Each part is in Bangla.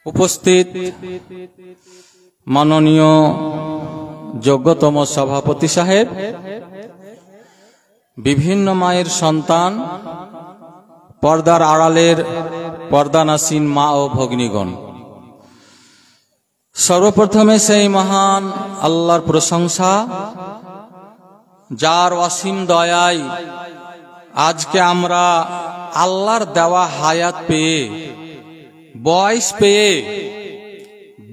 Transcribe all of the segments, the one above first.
উপস্থিত মাননীয় যোগ্যতম সভাপতি সাহেব, বিভিন্ন মায়ের সন্তান, পর্দার আড়ালের পর্দানাসীন মা ও ভগ্নীগণ, সর্বপ্রথমে সেই মহান আল্লাহর প্রশংসা যার অসীম দয়ায় আজকে আমরা আল্লাহর দেওয়া হায়াত পেয়ে, বয়স পেয়ে,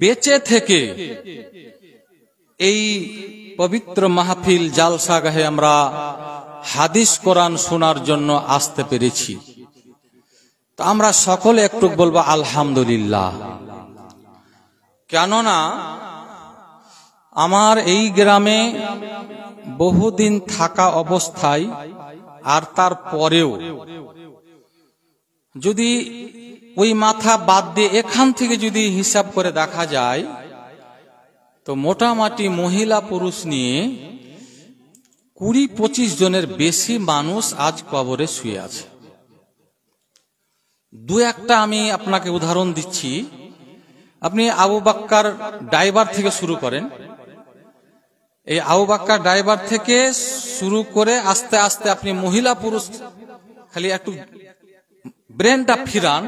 বেঁচে থেকে এই পবিত্র মাহফিল জালসাগাহে আমরা হাদিস কোরআন শোনার জন্য আসতে পেরেছি। তো আমরা সকলে একটু বলবো আলহামদুলিল্লাহ। কেননা আমার এই গ্রামে বহুদিন থাকা অবস্থায় আর তার পরেও যদি ওই মাথা বাদ দিয়ে এখান থেকে যদি হিসাব করে দেখা যায়, তো মোটামুটি মহিলা পুরুষ নিয়ে 20-25 জনের বেশি মানুষ আজ কবরে শুয়ে আছে। দু একটা আমি আপনাকে উদাহরণ দিচ্ছি। আপনি আবু বাক্কার ড্রাইভার থেকে শুরু করেন, এই আবু বাক্কার ড্রাইভার থেকে শুরু করে আস্তে আস্তে আপনি মহিলা পুরুষ খালি একটু ব্রেনটা ফিরান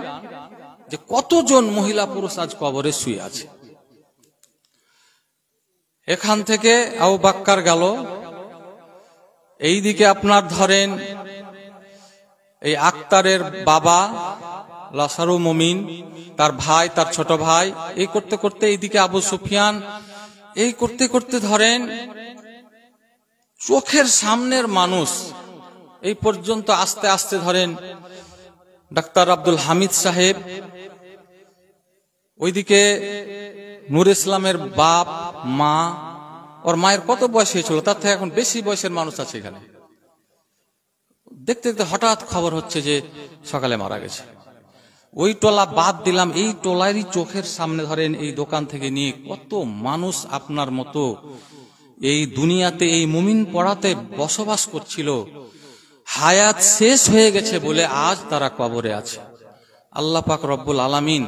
যে কতজন মহিলা পুরুষ আজ কবরে শুয়ে আছে। এখান থেকে আবু বাক্কার গেল, এইদিকে আপনার ধরেন এই আক্তারের বাবা লাসারু মুমিন, তার ভাই, তার ছোট ভাই, এই করতে করতে এইদিকে আবু সুফিয়ান, এই করতে করতে ধরেন চোখের সামনের মানুষ এই পর্যন্ত আস্তে আস্তে ধরেন ডাক্তার আব্দুল হামিদ সাহেব, ওইদিকে নূর ইসলামের বাপ মা, ওর মায়ের কত বয়স হয়েছিল, তার থেকে এখন বেশি বয়সের মানুষ আছে এখানে। দেখতে দেখতে হঠাৎ খবর হচ্ছে যে সকালে মারা গেছে। ওই টোলা বাদ দিলাম, এই টোলারই চোখের সামনে ধরেন এই দোকান থেকে নিয়ে কত মানুষ আপনার মতো এই দুনিয়াতে এই মুমিন পড়াতে বসবাস করছিল, হায়াত শেষ হয়ে গেছে বলে আজ তারা কবরে আছে। আল্লাহ পাক রব্বুল আলামিন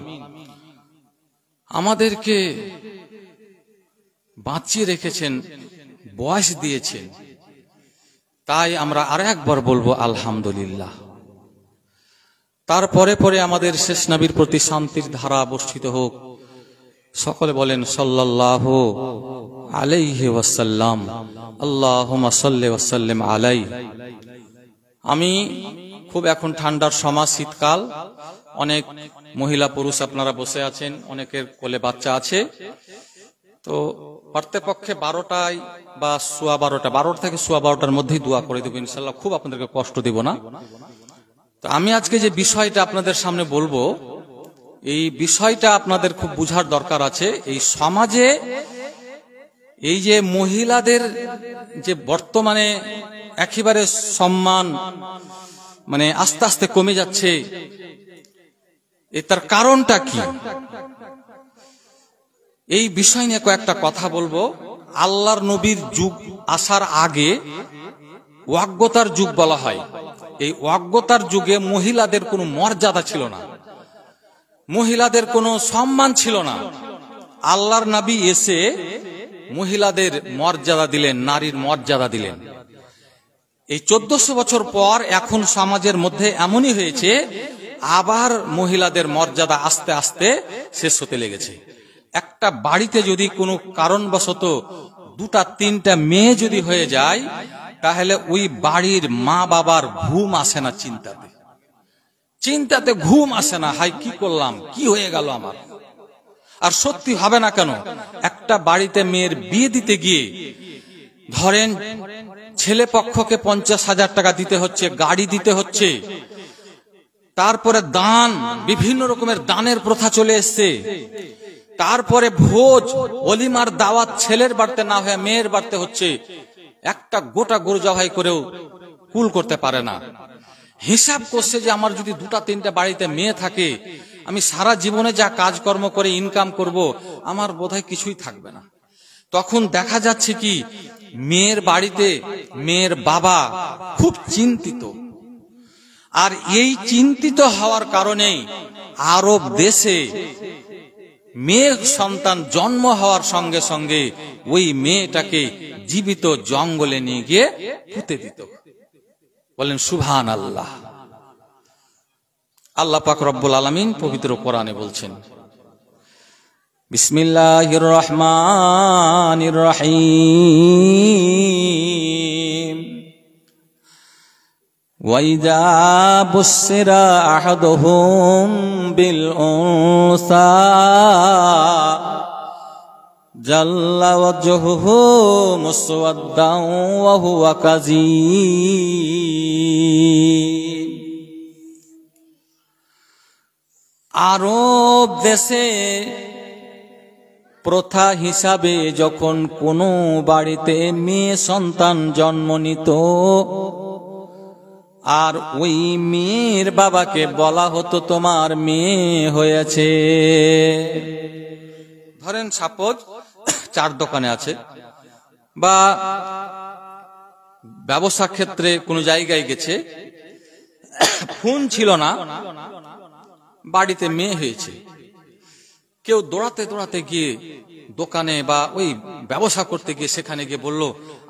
আমাদেরকে বাঁচিয়ে রেখেছেন, বয়স দিয়েছেন, তাই আমরা আর একবার বলবো আলহামদুলিল্লাহ। তারপরে পরে আমাদের শেষ নবীর প্রতি শান্তির ধারা বর্ষিত হোক। সকলে বলেন সাল্লাল্লাহু আলাইহি ওয়াসাল্লাম, আল্লাহুম্মা সাল্লি ওয়া সাল্লিম আলাইহি। আমি খুব এখন ঠান্ডার সময়, শীতকাল, অনেক মহিলা পুরুষ আপনারা বসে আছেন, অনেকের কোলে বাচ্চা আছে, তো প্রত্যেকপক্ষে 12টায় বা 12:15, 12 থেকে 12:15 মধ্যেই দোয়া করে দেব ইনশাআল্লাহ, খুব আপনাদেরকে কষ্ট দেব না। তো আমি আজকে যে বিষয়টা আপনাদের সামনে বলবো, এই বিষয়টা আপনাদের খুব বুঝার দরকার আছে। এই সমাজে এই যে মহিলাদের যে বর্তমানে একেবারে সম্মান মানে আস্তে আস্তে কমে যাচ্ছে, তার কারণটা কি, এই বিষয় নিয়ে কয়েকটা কথা বলবো। আল্লাহর নবীর যুগ আসার আগে অজ্ঞতার যুগ বলা হয়। এই অজ্ঞতার যুগে মহিলাদের কোনো মর্যাদা ছিল না, মহিলাদের কোনো সম্মান ছিল না। আল্লাহর নবী এসে মহিলাদের মর্যাদা দিলেন, নারীর মর্যাদা দিলেন। এই 1400 বছর পর এখন সমাজের মধ্যে এমনই হয়েছে, আবার মহিলাদের মর্যাদা আস্তে আস্তে শেষ হতে লেগেছে। একটা বাড়িতে যদি কোনো কারণবশত 2-3টা মেয়ে যদি হয়ে যায়, তাহলে ওই বাড়ির মা বাবার ঘুম আসে না, চিন্তাতে ঘুম আসে না। হাই কি করলাম, কি হয়ে গেল আমার। আর সত্যি হবে না কেন, একটা বাড়িতে মেয়ের বিয়ে দিতে গিয়ে ধরেন ছেলে পক্ষকে 50,000 টাকা দিতে হচ্ছে, গাড়ি দিতে হচ্ছে, তারপরে দান, বিভিন্ন রকমের দানের প্রথা চলে এসছে, তারপরে ভোজ, অলিমার দাওয়াত ছেলের বাড়িতে না হয়ে মেয়ের বাড়িতে হচ্ছে। একটা গোটা গরু জবাই করেও কুল করতে পারে না। হিসাব করছে যে আমার যদি 2-3টা বাড়িতে মেয়ে থাকে, আমি সারা জীবনে যা কাজকর্ম করে ইনকাম করব, আমার বোধহয় কিছুই থাকবে না। তখন দেখা যাচ্ছে কি, মেয়ের বাড়িতে মেয়ের বাবা খুব চিন্তিত, আর এই চিন্তিত হওয়ার কারণেই আরব দেশে মেয়ে সন্তান জন্ম হওয়ার সঙ্গে সঙ্গে ওই মেয়েটাকে জীবিত জঙ্গলে নিয়ে গিয়ে পুঁতে দিত। বলেন সুবহানাল্লাহ। আল্লাহ পাক রব্বুল আলামিন পবিত্র কোরআনে বলছেন, বিসমিল্লাহির রহমানির রহিম, ওয়াইদা বুসিরা আহাদুহুম বিল উনসা জাল্লা ওয়াজহুহু মুসওয়াদ্দান ওয়া হুয়া কাযীম। আরব দেশে প্রথা হিসাবে যখন কোনো বাড়িতে মেয়ে সন্তান জন্ম নিত, আর ওই মেয়ের বাবাকে বলা হতো তোমার মেয়ে হয়েছে। ধরেন সাপোজ চার দোকানে আছে বা ব্যবসা ক্ষেত্রে কোনো জায়গায় গেছে, ফোন ছিল না, বাড়িতে মেয়ে হয়েছে। কেউ দৌড়াতে দৌড়াতে গিয়ে দোকানে বা ওই ব্যবসা করতে গিয়ে সেখানে গিয়ে বলল,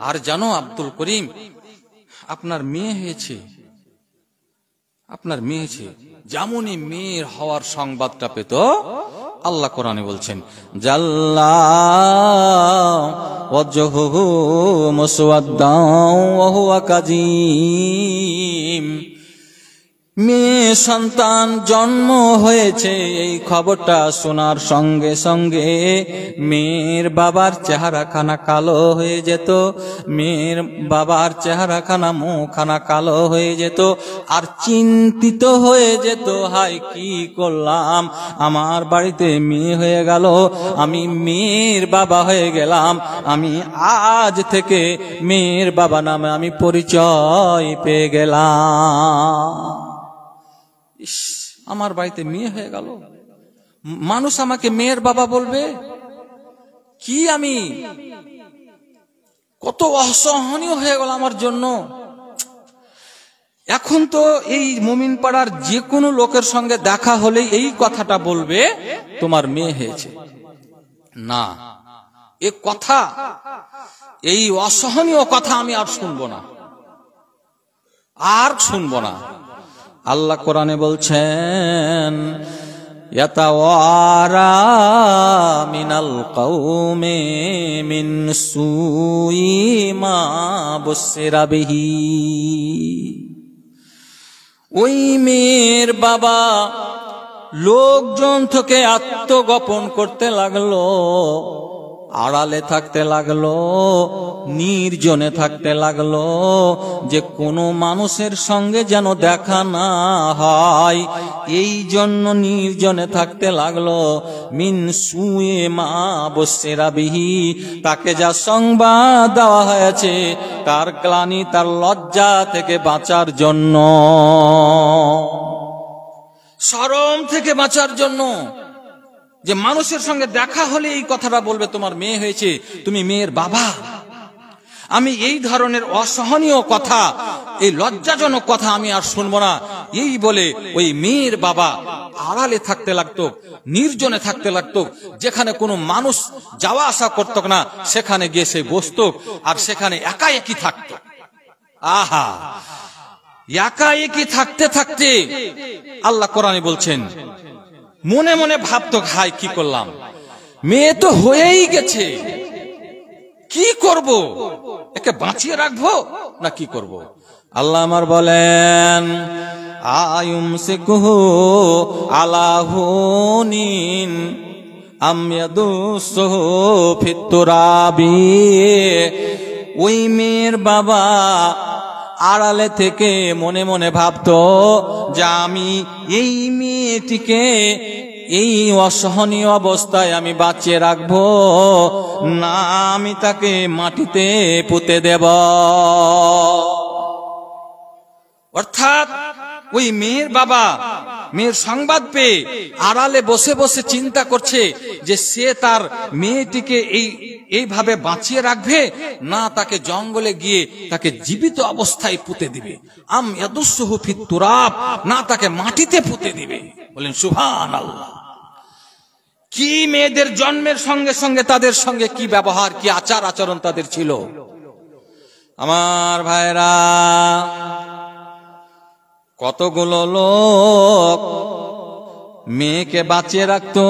আর জানো আব্দুল করিম, আপনার মেয়ে হয়েছে, আপনার মেয়ে হয়েছে। যেমনই মেয়ের হওয়ার সংবাদটা পেত, আল্লাহ কোরআনে বলছেন, জাল্লা ওয়াজহুহু মুসওয়াদ্দান ওয়া হুয়া কাযীম। মেয়ে সন্তান জন্ম হয়েছে এই খবরটা শোনার সঙ্গে সঙ্গে মেয়ের বাবার চেহারাখানা কালো হয়ে যেত, মেয়ের বাবার চেহারাখানা মুখখানা কালো হয়ে যেত, আর চিন্তিত হয়ে যেত, হায় কি করলাম, আমার বাড়িতে মেয়ে হয়ে গেল, আমি মেয়ের বাবা হয়ে গেলাম, আমি আজ থেকে মেয়ের বাবা নামে আমি পরিচয় পেয়ে গেলাম। আমার বাড়িতে মেয়ে হয়ে গেল, মানুষ আমাকে মেয়ের বাবা বলবে, কি আমি কত অসহনীয় হয়ে গেল আমার জন্য। এখন তো এই মুমিন পাড়ার যে কোনো লোকের সঙ্গে দেখা হলেই এই কথাটা বলবে, তোমার মেয়ে হয়েছে। না, এ কথা, এই অসহনীয় কথা আমি আর শুনবো না, আর শুনবো না। আল্লাহ কোরআনে বলছেন, ইয়াতাওয়ারা মিনাল কওমি মিন সুই মা বুসিরা বিহি। ওই মেয়ের বাবা লোকজন থেকে আত্মগোপন করতে লাগলো, আড়ালে থাকতে লাগলো, নির্জনে থাকতে লাগলো, যে কোনো মানুষের সঙ্গে যেন দেখা না হয়, এই জন্য নির্জনে থাকতে লাগলো। মিন সুয়ে মা বুসিরা বিহি, তাকে যা সংবাদ দেওয়া হয়েছে তার গ্লানি, তার লজ্জা থেকে বাঁচার জন্য, শরম থেকে বাঁচার জন্য, যে মানুষের সঙ্গে দেখা হলে এই কথাটা বলবে তোমার মেয়ে হয়েছে, তুমি মেয়ের বাবা। আমি এই ধরনের অসহনীয় কথা, এই লজ্জাজনক কথা আমি আর শুনবো না, এই বলে ওই মেয়ের বাবা আড়ালে থাকতে লাগতো, নির্জনে থাকতে লাগতো, যেখানে কোনো মানুষ যাওয়া আসা করত না সেখানে গিয়ে সে বসত, আর সেখানে একা একই থাকতো। আহা, একা একই থাকতে থাকতে আল্লাহ কোরআনে বলছেন, মনে মনে ভাবতো, হাই কি করলাম, মেয়ে তো হয়েই গেছে, কি করব, একে বাঁচিয়ে রাখবো না কি করব। আল্লাহ আমার বলেন, আয়ুমসিকুহু আলা হুনিন আম ইয়াদুসুহু ফিত তুরাবি। ওই মেয়ের বাবা আড়ালে থেকে মনে মনে ভাবতো যে আমি এই মেয়েটিকে এই অসহনীয় অবস্থায় আমি বাঁচিয়ে রাখবো না, আমি তাকে মাটিতে পুঁতে দেব। অর্থাৎ ওই মেয়ের বাবা মেয়ের সংবাদ পেয়ে আড়ালে বসে বসে চিন্তা করছে যে সে তার মেয়েটিকে এইভাবে বাঁচিয়ে রাখবে না তাকে জঙ্গলে গিয়ে তাকে জীবিত অবস্থায় পুঁতে দিবে, আম ইয়াদুসুহু ফিত তুরাব, না তাকে মাটিতে পুঁতে দিবে। বলেন সুবহানাল্লাহ। কি মেয়েদের জন্মের সঙ্গে সঙ্গে তাদের সঙ্গে কি ব্যবহার, কি আচার আচরণ তাদের ছিল। আমার ভাইরা, কতগুলো লোক মেয়েকে বাঁচিয়ে রাখতো,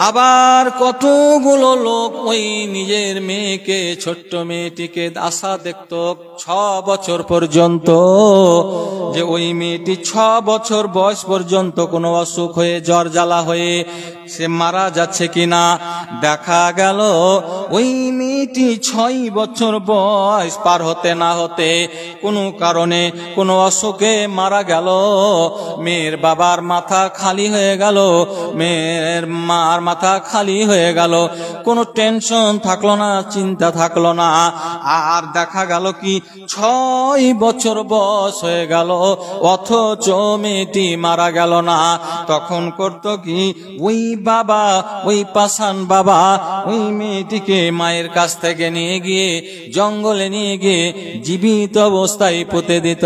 আবার কতগুলো লোক ওই নিজের মেয়েকে, ছোট্ট মেয়েটিকে আশা দেখত 6 বছর পর্যন্ত, যে ওই মেয়েটি 6 বছর বয়স পর্যন্ত কোনো অসুখ হয়ে, জ্বর জ্বালা হয়ে সে মারা যাচ্ছে কিনা। দেখা গেল ওই মেয়েটি 6 বছর বয়স পার হতে না হতে কোনো কারণে কোনো অসুখে মারা গেল। মেয়ের বাবার মাথা খালি হয়ে গেল, মেয়ের মার মাথা খালি হয়ে গেল, কোনো টেনশন থাকলো না, চিন্তা থাকলো না। আর দেখা গেল কি 6 বছর বয়স হয়ে গেল, অথচ মেয়েটি মারা গেল না। তখন করতো কি, ওই বাবা, ওই পাষাণ বাবা ওই মেয়েটিকে মায়ের কাছ থেকে নিয়ে গিয়ে জঙ্গলে নিয়ে গিয়ে জীবিত অবস্থায় পুঁতে দিত।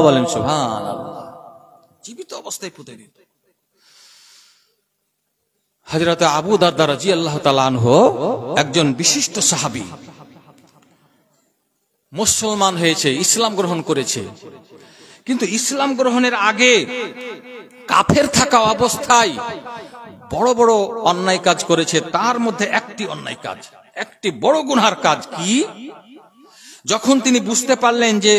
বলেন সুবহানাল্লাহ, জীবিত অবস্থায় পুঁতে দিত। হযরত আবু দারদা রাদিয়াল্লাহু তাআলা আনহু একজন বিশিষ্ট সাহাবী, মুসলমান হয়েছে, ইসলাম গ্রহণ করেছে। কিন্তু ইসলাম গ্রহণের আগে কাফের থাকা অবস্থায় বড় বড় অন্যায় কাজ করেছে। তার মধ্যে একটি অন্যায় কাজ, একটি বড় গুনার কাজ কি, যখন তিনি বুঝতে পারলেন যে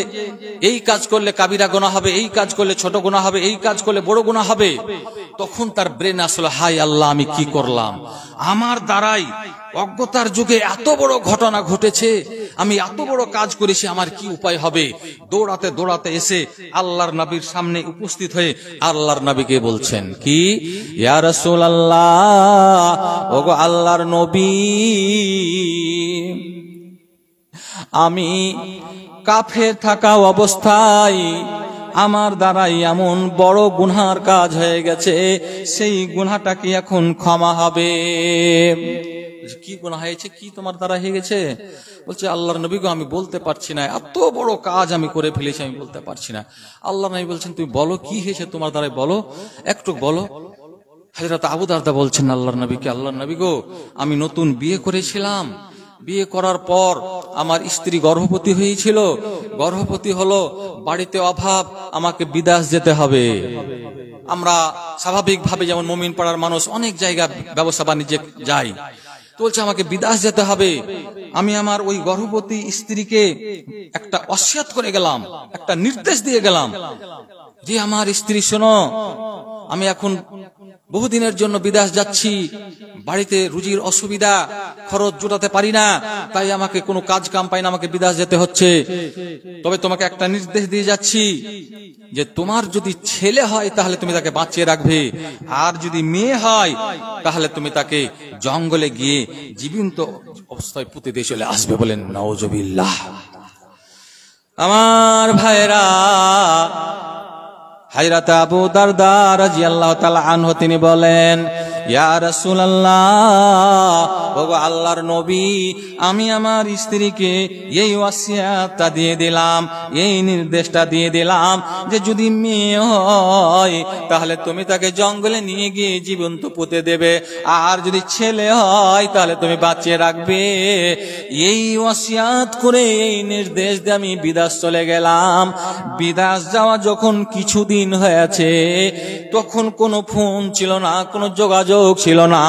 এই কাজ করলে কাবিরা গুনাহ হবে, এই কাজ করলে ছোট গুনাহ হবে, এই কাজ করলে বড় গুনাহ হবে, তখন তার ব্রেন আসলে, হায় আল্লাহ, আমি কি করলাম, আমার দ্বারাই অজ্ঞতার যুগে এত বড় ঘটনা ঘটেছে, আমি এত বড় কাজ করেছি, আমার কি উপায় হবে। দৌড়াতে দৌড়াতে এসে আল্লাহর নবীর সামনে উপস্থিত হয়ে আল্লাহর নবীকে বলছেন কি, ইয়া রাসূলুল্লাহ, ওগো আল্লাহর নবী, আমি কাফের থাকা অবস্থায় আমার দ্বারাই এমন বড় গুনার কাজ হয়ে গেছে, সেই গুনাহটা কি এখন ক্ষমা হবে? কি গুনাহ হয়েছে, কি তোমার দ্বারা হয়ে গেছে? বলছে, আল্লাহর নবী গো, আমি বলতে পারছি না, এত বড় কাজ আমি করে ফেলেছি, আমি বলতে পারছি না। আল্লাহর নবী বলছেন, তুমি বলো কি হয়েছে তোমার দ্বারা, বলো, একটু বলো। হযরত আবু দারদা বলছেন আল্লাহর নবীকে, আল্লাহর নবী গো, আমি নতুন বিয়ে করেছিলাম, বিয়ে করার পর আমার স্ত্রী গর্ভবতী হয়েছিল, গর্ভবতী হলো, বাড়িতে অভাব, আমাকে বিদেশ যেতে হবে। আমরা স্বাভাবিকভাবে যেমন মুমিন পাড়ার মানুষ অনেক জায়গা ব্যবসা বাণিজ্যে যাই, তো বলছে আমাকে বিদেশ যেতে হবে। আমি আমার ওই গর্ভবতী স্ত্রীকে একটা ওসিয়ত করে গেলাম, একটা নির্দেশ দিয়ে গেলাম যে আমার স্ত্রী শোনো, আমি এখন বহুদিনের জন্য বিদেশ যাচ্ছি, বাড়িতে রুজির অসুবিধা, খরচ জোটাতে পারি না, তাই আমাকে কোনো কাজ কাম পাই না, আমাকে বিদেশ যেতে হচ্ছে। তবে তোমাকে একটা নির্দেশ দিয়ে যাচ্ছি যে তোমার যদি ছেলে হয় তাহলে তুমি তাকে বাঁচিয়ে রাখবে, আর যদি মেয়ে হয় তাহলে তুমি তাকে জঙ্গলে গিয়ে জীবন্ত অবস্থায় পুঁতে দিয়ে চলে আসবে। বলেন নাউজুবিল্লাহ। আমার ভাইরা, হযরত আবু দারদা রাদিয়াল্লাহু তাআলা আনহু তিনি বলেন, ইয়া রাসূলুল্লাহ, ওগো আল্লাহর নবী, আমি আমার স্ত্রীকে এই ওয়াসিয়াতটা দিয়ে দিলাম, এই নির্দেশটা দিয়ে দিলাম যে যদি মেয়ে হয় তাহলে তুমি তাকে জঙ্গলে নিয়ে গিয়ে জীবন্ত পুঁতে দেবে, আর যদি ছেলে হয় তাহলে তুমি বাঁচিয়ে রাখবে। এই ওয়াসিয়াত করে, এই নির্দেশ দিয়ে আমি বিদেশ চলে গেলাম। বিদেশ যাওয়া যখন কিছুদিন হয়েছে, তখন কোনো ফোন ছিল না, কোনো যোগাযোগ ছিল না।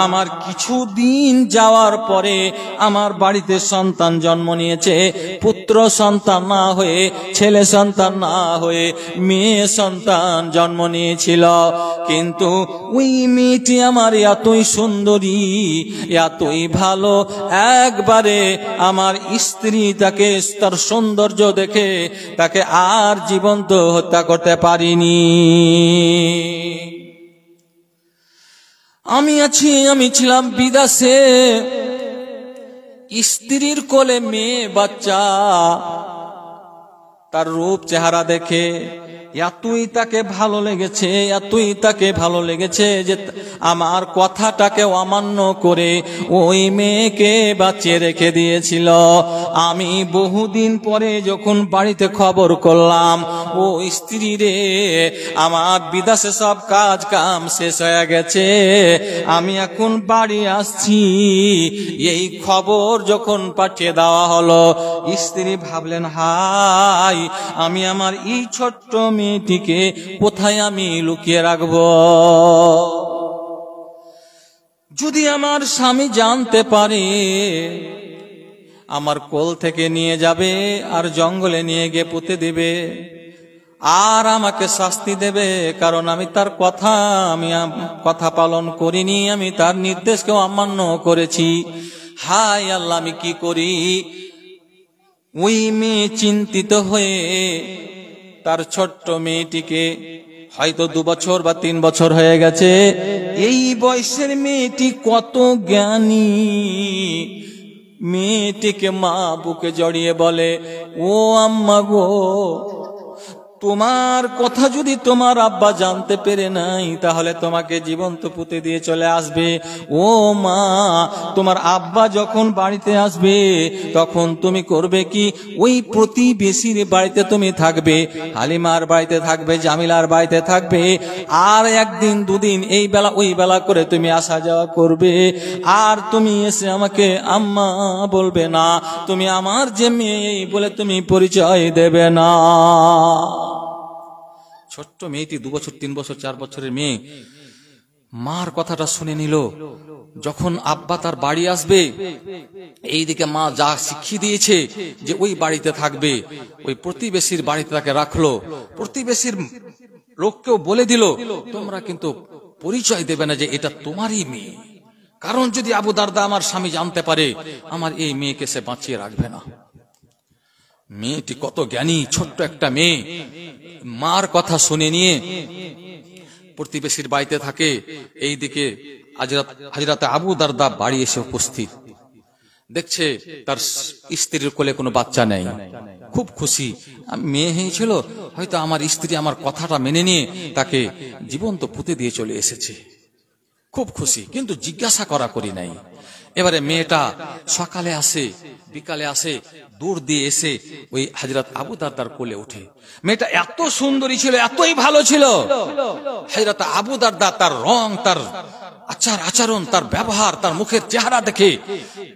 আমার কিছুদিন যাওয়ার পরে আমার বাড়িতে সন্তান জন্ম নিয়েছে, পুত্র সন্তান না হয়ে, ছেলে সন্তান না হয়ে মেয়ে সন্তান জন্ম নিয়েছিল। কিন্তু ওই মেয়েটি আমার এতই সুন্দরী, এতই ভালো, একবারে আমার স্ত্রী তাকে, তার সৌন্দর্য দেখে তাকে আর জীবন্ত হত্যা করতে পারিনি। আমি ছিলাম বিদেশে, স্ত্রীর কোলে মেয়ে বাচ্চা, তার রূপ চেহারা দেখে এতই তাকে ভালো লেগেছে, এতই তাকে ভালো লেগেছে যে আমার কথাটাকে অমান্য করে ওই মেয়েকে বাঁচিয়ে রেখে দিয়েছিল। আমি বহুদিন পরে যখন বাড়িতে খবর করলাম, ও স্ত্রী রে, আমার বিদেশে সব কাজ কাম শেষ হয়ে গেছে, আমি এখন বাড়ি আসছি। এই খবর যখন পাঠিয়ে দেওয়া হলো, স্ত্রী ভাবলেন, হাই, আমি আমার এই ছোট্ট মেয়েটিকে কোথায় আমি লুকিয়ে রাখবো? যদি আমার স্বামী জানতে পারে, আমার কোল থেকে নিয়ে যাবে আর জঙ্গলে নিয়ে গিয়ে পুঁতে দেবে, আর আমাকে শাস্তি দেবে, কারণ আমি তার কথা পালন করিনি, আমি তার নির্দেশকে অমান্য করেছি। হায় আল্লাহ, আমি কি করি? ওই মেয়ে চিন্তিত হয়ে তার ছোট্ট মেয়েটিকে, হয়তো 2 বছর বা 3 বছর হয়ে গেছে, এই বয়সের মেয়েটি কত জ্ঞানী, মেয়েটিকে মা বুকে জড়িয়ে বলে, ও আম্মা গো, তোমার কথা যদি তোমার আব্বা জানতে পেরে নাই, তাহলে তোমাকে জীবন্ত পুঁতে দিয়ে চলে আসবে। ও মা, তোমার আব্বা যখন বাড়িতে আসবে, তখন তুমি করবে কি? ওই প্রতিবেশীর বাড়িতে তুমি থাকবে, হালিমার বাড়িতে থাকবে, জামিলার বাড়িতে থাকবে, আর 1 দিন 2 দিন এই বেলা ওই বেলা করে তুমি আসা যাওয়া করবে। আর তুমি এসে আমাকে আম্মা বলবে না, তুমি আমার যে মেয়ে বলে তুমি পরিচয় দেবে না। ছোট্ট মেয়েটি 2 বছর 3 বছর 4 বছরের মেয়ে মার কথাটা শুনে নিল। যখন আব্বা তার বাড়ি আসবে, এইদিকে মা যা শিখিয়ে দিয়েছে যে ওই বাড়িতে থাকবে, ওই প্রতিবেশীর বাড়িতে তাকে রাখলো। প্রতিবেশীর লোককেও বলে দিল, তোমরা কিন্তু পরিচয় দেবে না যে এটা তোমারই মেয়ে, কারণ যদি আবু দারদা আমার স্বামী জানতে পারে, আমার এই মেয়েকে সে বাঁচিয়ে রাখবে না। মেয়েটি কত জ্ঞানী, ছোট্ট একটা মেয়ে, মার কথা শুনে নিয়ে প্রতিবেশীর বাড়িতে থাকে। এইদিকে হযরত আবু দারদা বাড়ি এসে উপস্থিত, দেখছে তার স্ত্রীর কোলে কোনো বাচ্চা নেই। খুব খুশি, মেয়ে হয়েছিল, হয়তো আমার স্ত্রী আমার কথাটা মেনে নিয়ে তাকে জীবন্ত পুঁতে দিয়ে চলে এসেছে। খুব খুশি, কিন্তু জিজ্ঞাসা করা করি নাই। এবারে মেয়েটা সকালে আসে, বিকালে আসে, দূর দিয়ে এসে ওই হযরত আবু দারদার কোলে ওঠে। মেয়েটা এত সুন্দরী ছিল, এতই ভালো ছিল, হযরত আবু দারদা তার রং, তার আচরণ, তার ব্যবহার, তার মুখের চেহারা দেখে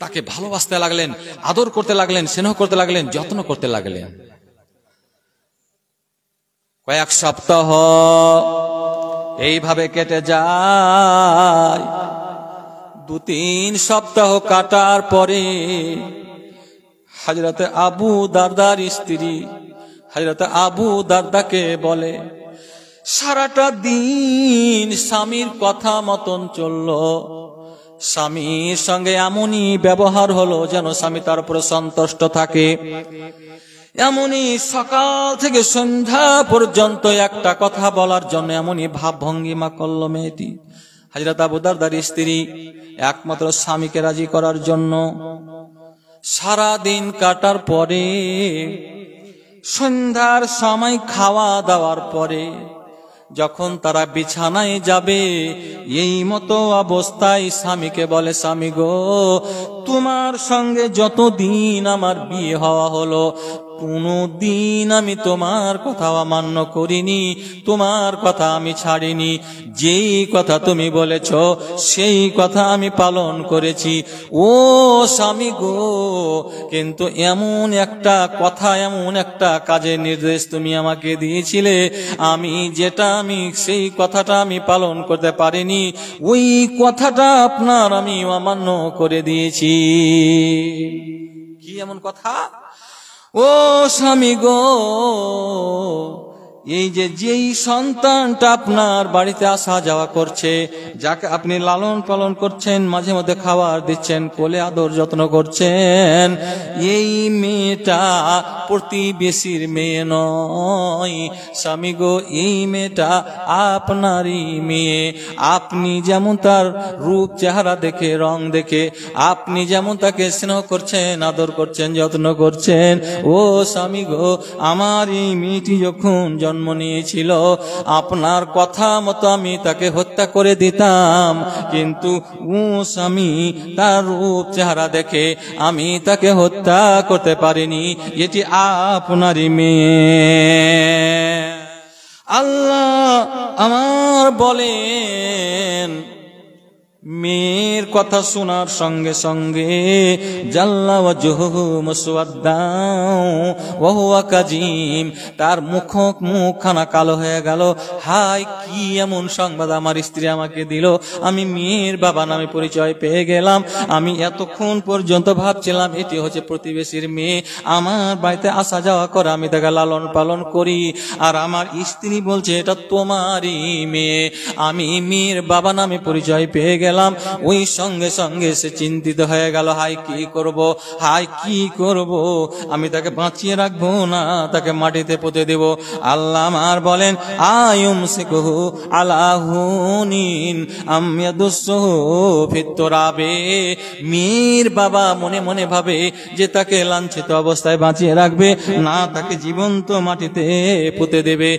তাকে ভালোবাসতে লাগলেন, আদর করতে লাগলেন, স্নেহ করতে লাগলেন, যত্ন করতে লাগলেন। কয়েক সপ্তাহ এইভাবে কেটে যায়। 2-3 সপ্তাহ কাটার পরে হযরত আবু দারদার স্ত্রী হযরত আবু দারদাকে বলে, সারাটা দিন স্বামীর কথা মতন চলল, স্বামীর সঙ্গে এমনই ব্যবহার হলো যেন স্বামী তার উপরে সন্তুষ্ট থাকে। এমনই সকাল থেকে সন্ধ্যা পর্যন্ত একটা কথা বলার জন্য এমনই ভাব ভঙ্গিমা করলো মেয়েটি। হযরত আবু দারদার স্ত্রী একমাত্র স্বামীকে রাজি করার জন্য সারা দিন কাটার পরে, সন্ধ্যার সময় খাওয়া দাওয়ার পরে যখন তারা বিছানায় যাবে, এই মতো অবস্থায় স্বামীকে বলে, স্বামী গো, তোমার সঙ্গে যতদিন আমার বিয়ে হওয়া হলো, কোনদিন আমি তোমার কথা অমান্য করিনি, তোমার কথা আমি ছাড়িনি। যেই কথা তুমি বলেছ সেই কথা আমি পালন করেছি। ও স্বামী গো, কিন্তু এমন একটা কথা, এমন একটা কাজের নির্দেশ তুমি আমাকে দিয়েছিলে, আমি সেই কথাটা আমি পালন করতে পারিনি, ওই কথাটা আপনার আমি অমান্য করে দিয়েছি। কি এমন কথা? ও স্বামী গো, এই যেই সন্তানটা আপনার বাড়িতে আসা যাওয়া করছে, যাকে আপনি লালন পালন করছেন, মাঝে মধ্যে খাবার দিচ্ছেন, কোলে আদর যত্ন করছেন, এই মেয়েটা প্রতিবেশীর মেয়ে নয়। স্বামী গো, এই মেয়েটা আপনারই মেয়ে। আপনি যেমন তার রূপ চেহারা দেখে, রং দেখে আপনি যেমন তাকে স্নেহ করছেন, আদর করছেন, যত্ন করছেন, ও স্বামী গো, আমার এই মেয়েটি যখন জন্ম নিয়েছিল আপনার কথা মতো আমি তাকে হত্যা করে দিতাম, কিন্তু ও স্বামী, তার রূপ চেহারা দেখে আমি তাকে হত্যা করতে পারিনি। এটি আপনারই মেয়ে। আল্লাহ আমার বলেন, মেয়ের কথা শোনার সঙ্গে সঙ্গে জাল্লা ওয়াজহুহু মুসওয়াদ্দাও ওয়া হুয়া কাযীম, তার মুখখানা কালো হয়ে গেল। হাই, কি এমন সংবাদ আমার স্ত্রী আমাকে দিল, আমি মেয়ের বাবা নামে পরিচয় পেয়ে গেলাম। আমি এতক্ষণ পর্যন্ত ভাবছিলাম এটি হচ্ছে প্রতিবেশীর মেয়ে, আমার বাড়িতে আসা যাওয়া করে, আমি তাকে লালন পালন করি, আর আমার স্ত্রী বলছে এটা তোমারই মেয়ে। আমি মেয়ের বাবা নামে পরিচয় পেয়ে গেলাম। ওই সঙ্গে সঙ্গে সে চিন্তিত হয়ে গেল, হাই কি করব, হাই কি করব, আমি তাকে বাঁচিয়ে রাখবো না তাকে মাটিতে পুঁতে দেব। আল্লাহ আমার বলেন, আয়ুমসিকুহু আলা হুনিন আম ইয়াদুসসুহু ফিত তুরাবে। মেয়ের বাবা মনে মনে ভাবে যে তাকে লাঞ্ছিত অবস্থায় বাঁচিয়ে রাখবে না তাকে জীবন্ত মাটিতে পুঁতে দেবে।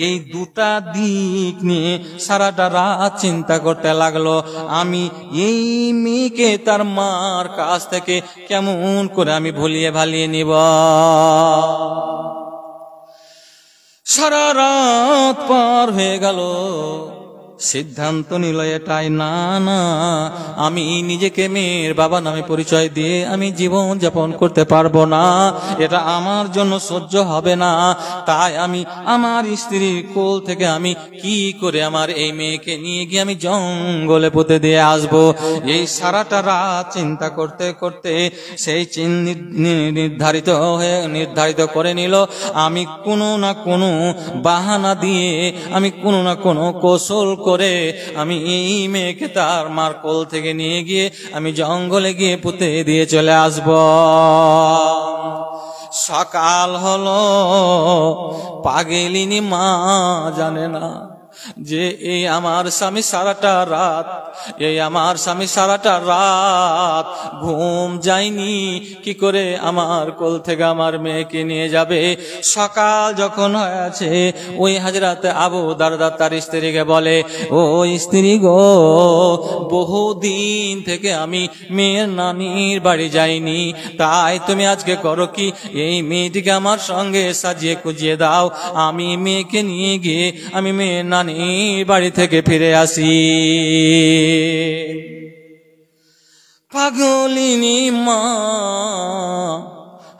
এই দুটা দিক নিয়ে সারাটা রাত চিন্তা করতে লাগলো, আমি এই মেয়েকে তার মার কাছ থেকে কেমন করে আমি ভুলিয়ে ভালিয়ে নিব। সারা রাত পার হয়ে গেল, সিদ্ধান্ত নিল এটাই, না না, আমি নিজেকে মেয়ের বাবা নামে পরিচয় দিয়ে আমি জীবন যাপন করতে পারবো না, এটা আমার জন্য সহ্য হবে না। তাই আমি আমার স্ত্রীর কোল থেকে আমি কি করে আমার এই মেয়েকে নিয়ে গিয়ে আমি জঙ্গলে পুঁতে দিয়ে আসবো। এই সারাটা রাত চিন্তা করতে করতে সেই নির্ধারিত করে নিল, আমি কোনো না কোনো বাহানা দিয়ে, আমি কোনো না কোনো কৌশল করে আমি এই মেয়েকে তার মার কোল থেকে নিয়ে গিয়ে আমি জঙ্গলে গিয়ে পুঁতে দিয়ে চলে আসব। সকাল হলো, পাগলিনী মা জানে না যে এই আমার স্বামী সারাটা রাত ঘুম যায়নি, কি করে আমার কোল থেকে আমার মেয়েকে নিয়ে যাবে। সকাল যখন হয়েছে, ওই হযরত আবু দারদা তার স্ত্রীকে বলে, ও স্ত্রী গো, বহুদিন থেকে আমি মেয়ের নানির বাড়ি যাইনি, তাই তুমি আজকে করো কি, এই মেয়েটিকে আমার সঙ্গে সাজিয়ে কুজিয়ে দাও, আমি মেয়েকে নিয়ে গিয়ে আমি মেয়ের নানির বাড়ি থেকে ফিরে আসি। পাগলিনী মা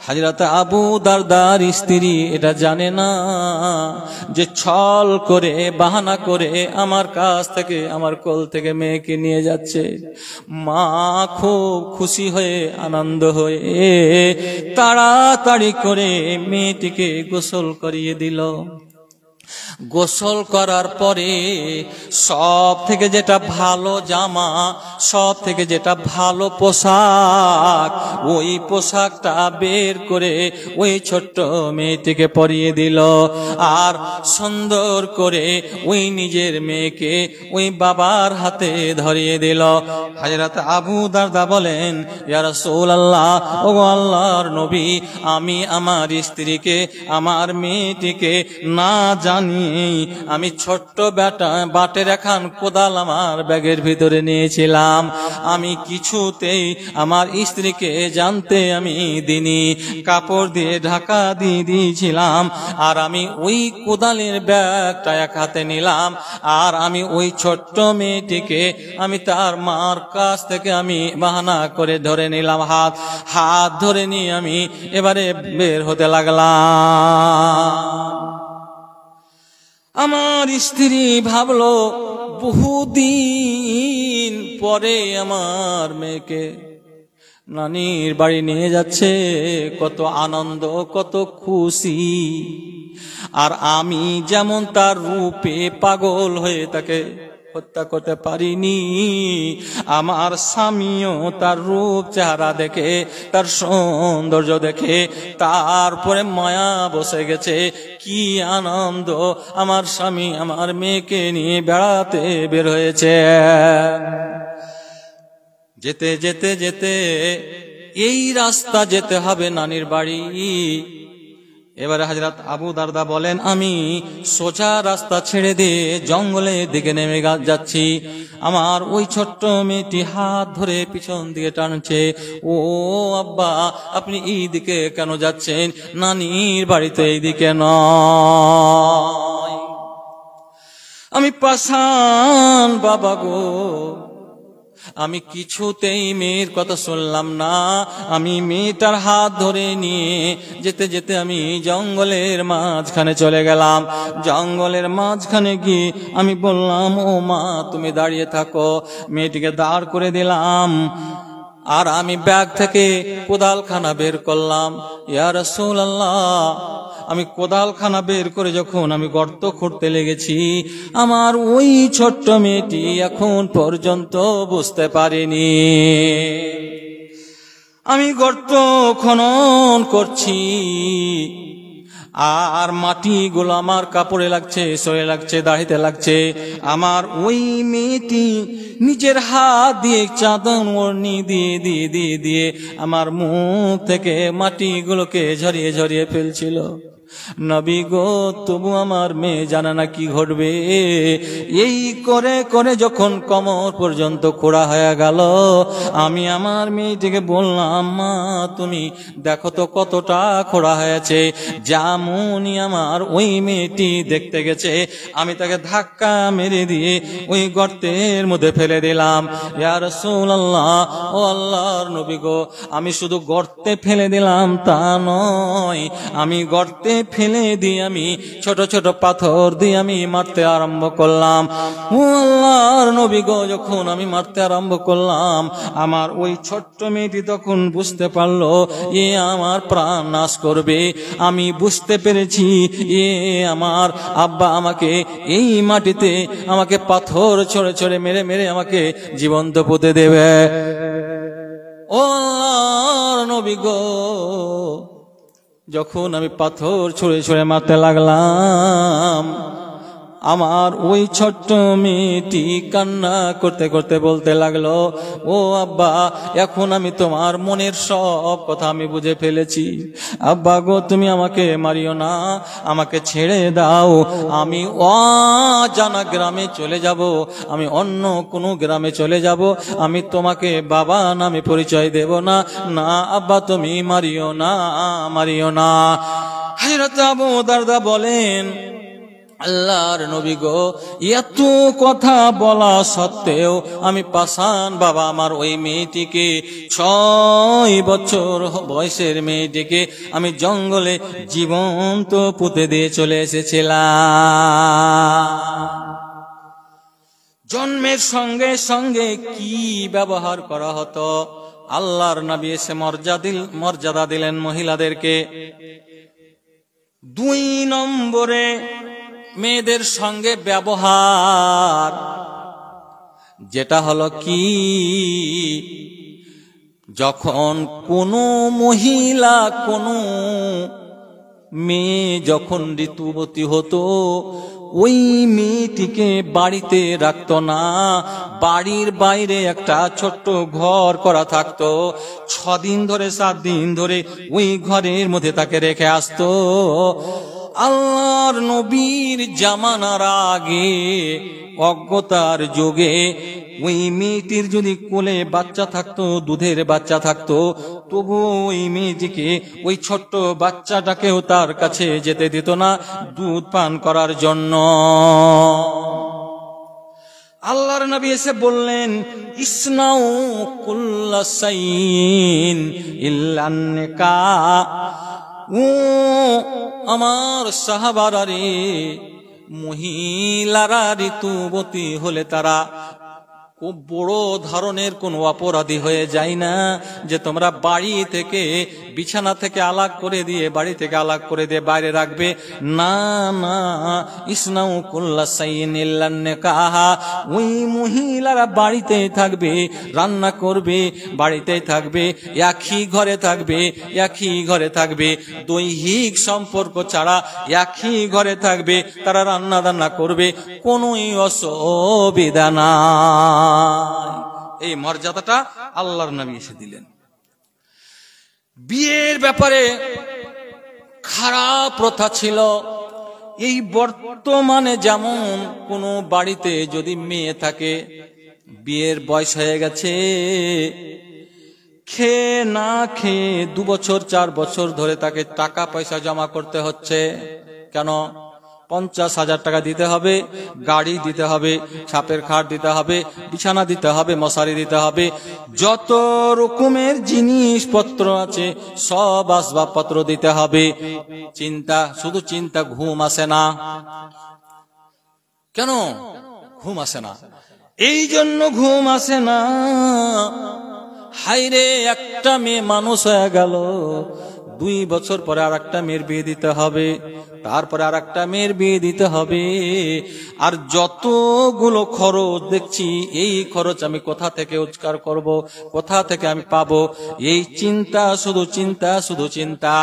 হযরত আবু দারদার স্ত্রী এটা জানে না যে ছল করে, বাহানা করে আমার কাছ থেকে, আমার কোল থেকে মেয়েকে নিয়ে যাচ্ছে। মা খুব খুশি হয়ে, আনন্দ হয়ে তাড়াতাড়ি করে মেয়েটিকে গোসল করিয়ে দিল। গোসল করার পরে সব থেকে যেটা ভালো জামা, সব থেকে যেটা ভালো পোশাক, ওই পোশাকটা বের করে ওই ছোট্ট মেয়েটিকে পরিয়ে দিল, আর সুন্দর করে ওই নিজের মেয়েকে ওই বাবার হাতে ধরিয়ে দিল। হযরত আবু দারদা বলেন, ইয়া রাসূলুল্লাহ, ও আল্লাহর নবী, আমি আমার স্ত্রীকে, আমার মেয়েটিকে না জানি আমি ছোট্ট বাটের এখান কোদাল আমার ব্যাগের ভিতরে নিয়েছিলাম, আমি কিছুতেই আমার স্ত্রীকে জানতে আমি দিনি, কাপড় দিয়ে ঢাকা দিয়ে দিয়েছিলাম, আর আমি ওই কোদালের ব্যাগটা এক হাতে নিলাম, আর আমি ওই ছোট্ট মেয়েটিকে আমি তার মার কাছ থেকে আমি বাহানা করে ধরে নিলাম, হাত ধরে নিয়ে আমি এবারে বের হতে লাগলাম। আমার স্ত্রী ভাবলো বহুদিন পরে আমার মেয়েকে নানির বাড়ি নিয়ে যাচ্ছে, কত আনন্দ, কত খুশি। আর আমি যেমন তার রূপে পাগল হয়ে তাকে হত্যা করতে পারিনি, আমার স্বামীও তার রূপ চেহারা দেখে, তার সৌন্দর্য দেখে তারপরে মায়া বসে গেছে। কি আনন্দ, আমার স্বামী আমার মেয়েকে নিয়ে বেড়াতে বের হয়েছে। যেতে যেতে যেতে এই রাস্তা যেতে হবে নানির বাড়ি। এবারে হযরত আবু দারদা বলেন, আমি সোজা রাস্তা ছেড়ে দিয়ে জঙ্গলের দিকে নেমে যাচ্ছি। আমার ওই ছোট্ট মেয়েটি হাত ধরে পিছন দিকে টানছে, ও আব্বা আপনি এই দিকে কেন যাচ্ছেন? নানির বাড়িতে এই দিকে নয়। আমি পাষাণ বাবা গো, আমি কিছুতেই মেয়ের কথা শুনলাম না। আমি মেয়েটার হাত ধরে নিয়ে যেতে যেতে আমি জঙ্গলের মাঝখানে চলে গেলাম। জঙ্গলের মাঝখানে গিয়ে আমি বললাম, ও মা তুমি দাঁড়িয়ে থাকো। মেয়েটিকে দাঁড় করে দিলাম, আর আমি ব্যাগ থেকে কোদালখানা বের করলাম। ইয়া রাসূলুল্লাহ, আমি কোদালখানা বের করে যখন আমি গর্ত খুঁড়তে লেগেছি, আমার ওই ছোট্ট মেয়েটি এখন পর্যন্ত বুঝতে পারেনি। আমি গর্ত খনন করছি, আর মাটিগুলো আমার কাপড়ে লাগছে, শরীরে লাগছে, দাড়িতে লাগছে। আমার ওই মেয়েটি নিজের হাত দিয়ে চাদর ওড়নি দিয়ে দিয়ে দিয়ে দিয়ে আমার মুখ থেকে মাটিগুলোকে ঝরিয়ে ঝরিয়ে ফেলছিল। নবী গো, তবু আমার মেয়ে জানে না কি ঘটবে। এই করে করে যখন কোমর পর্যন্ত খোঁড়া হয়ে গেল, আমি আমার মেয়েটিকে বললাম, মা তুমি দেখো তো কতটা খোঁড়া হয়েছে। যেমনই আমার ওই মেয়েটি দেখতে গেছে, আমি তাকে ধাক্কা মেরে দিয়ে ওই গর্তের মধ্যে ফেলে দিলাম। ইয়া রাসূলুল্লাহ, ও আল্লাহর নবী গো, আমি শুধু গর্তে ফেলে দিলাম তা নয়, আমি গর্তে ফেলে দিয়ে আমি ছোট ছোট পাথর দিয়ে আমি মারতে আরম্ভ করলাম। ও আল্লাহর নবী গো, যখন আমি মারতে আরম্ভ করলাম, আমার ওই ছোট্ট মেয়েটি তখন বুঝতে পারলো এ আমার প্রাণ নাশ করবে। আমি বুঝতে পেরেছি এ আমার আব্বা আমাকে এই মাটিতে আমাকে পাথর ছড়ে ছড়ে মেরে মেরে আমাকে জীবন্ত পুঁতে দেবে। ও আল্লাহর নবী গো, যখন আমি পাথর ছুঁড়ে ছুঁড়ে মারতে লাগলাম, আমার ওই ছোট্ট মেয়েটি কান্না করতে করতে বলতে লাগলো, ও আব্বা এখন আমি তোমার মনের সব কথা আমি বুঝে ফেলেছি। আব্বা গো, তুমি আমাকে মারিও না, আমাকে ছেড়ে দাও। আমি অজানা গ্রামে চলে যাব, আমি অন্য কোনো গ্রামে চলে যাব। আমি তোমাকে বাবা নামে পরিচয় দেব না। না আব্বা, তুমি মারিও না, মারিও না। হযরত আবু দারদা বলেন, আল্লাহর নবী গো, এত কথা বলা সত্ত্বেও আমি পাষাণ বাবা আমার ওই মেয়েটিকে, 6 বছর বয়সের মেয়েটিকে আমি জঙ্গলে জীবন্ত পুঁতে দিয়ে চলে এসেছিলাম। জন্মের সঙ্গে সঙ্গে কি ব্যবহার করা হতো, আল্লাহর নবী এসে মর্যাদা দিলেন মহিলাদেরকে। 2 নম্বরে মেয়েদের সঙ্গে ব্যবহার, যেটা হলো কি, যখন কোনো মহিলা কোনো মেয়ে যখন ঋতুবতী হতো, ওই মেয়েটিকে বাড়িতে রাখতো না, বাড়ির বাইরে একটা ছোট্ট ঘর করা থাকতো। 6 দিন ধরে 7 দিন ধরে ওই ঘরের মধ্যে তাকে রেখে আসতো। আল্লাহর নবীর জামানার আগে, অজ্ঞতার যুগে, ওই মেয়েটির যদি কোলে বাচ্চা থাকতো, দুধের বাচ্চা থাকতো, তবু ওই মেয়েটিকে, ওই ছোট্ট বাচ্চাটাকেও তার কাছে যেতে দিত না দুধ পান করার জন্য। আল্লাহর নবী এসে বললেন, ইসনাউ কুল্লা শাইইন ইল্লান নিকাহ। ও আমার সাহাবারা রে, মহিলারা ঋতুবতী হলে তারা খুব বড় ধরনের কোন অপরাধী হয়ে যায় না যে তোমরা বাড়ি থেকে বিছানা থেকে আলাগ করে দিয়ে বাড়ি থেকে আলাগ করে দিয়ে বাইরে রাখবে। না না, ইসনাউ কুল্লা শাইইন ইল্লা নিকাহা, ওই মহিলারা বাড়িতেই থাকবে, রান্না করবে, বাড়িতেই থাকবে, একই ঘরে থাকবে, একই ঘরে থাকবে, দৈহিক সম্পর্ক ছাড়া একই ঘরে থাকবে, তারা রান্না বান্না করবে, কোনোই অসুবিধা না। এই মর্যাদাটা আল্লাহর নবী এসে দিলেন। বিয়ের ব্যাপারে খারাপ প্রথা ছিল। এই বর্তমানে যেমন কোন বাড়িতে যদি মেয়ে থাকে, বিয়ের বয়স হয়ে গেছে, খেয়ে না খেয়ে 2 বছর 4 বছর ধরে তাকে টাকা পয়সা জমা করতে হচ্ছে। কেন? 50,000 টাকা দিতে হবে, গাড়ি দিতে হবে, ছাপের খাট দিতে হবে, বিছানা দিতে হবে, মশারি দিতে হবে, যত রকমের জিনিসপত্র আছে সব আসবাবপত্র দিতে হবে। চিন্তা, শুধু চিন্তা, ঘুম আসে না। কেন ঘুম আসে না? এই জন্য ঘুম আসে না, হায়রে একটা মেয়ে মানুষ হয়ে গেল, 2 বছর পরে আর একটা মেয়ের বিয়ে দিতে হবে, তারপরে আর একটা মেয়ের বিয়ে দিতে হবে, আর যতগুলো খরচ দেখছি, এই খরচ আমি কোথা থেকে রোজগার করব, কোথা থেকে আমি পাবো, এই চিন্তা, শুধু চিন্তা, শুধু চিন্তা।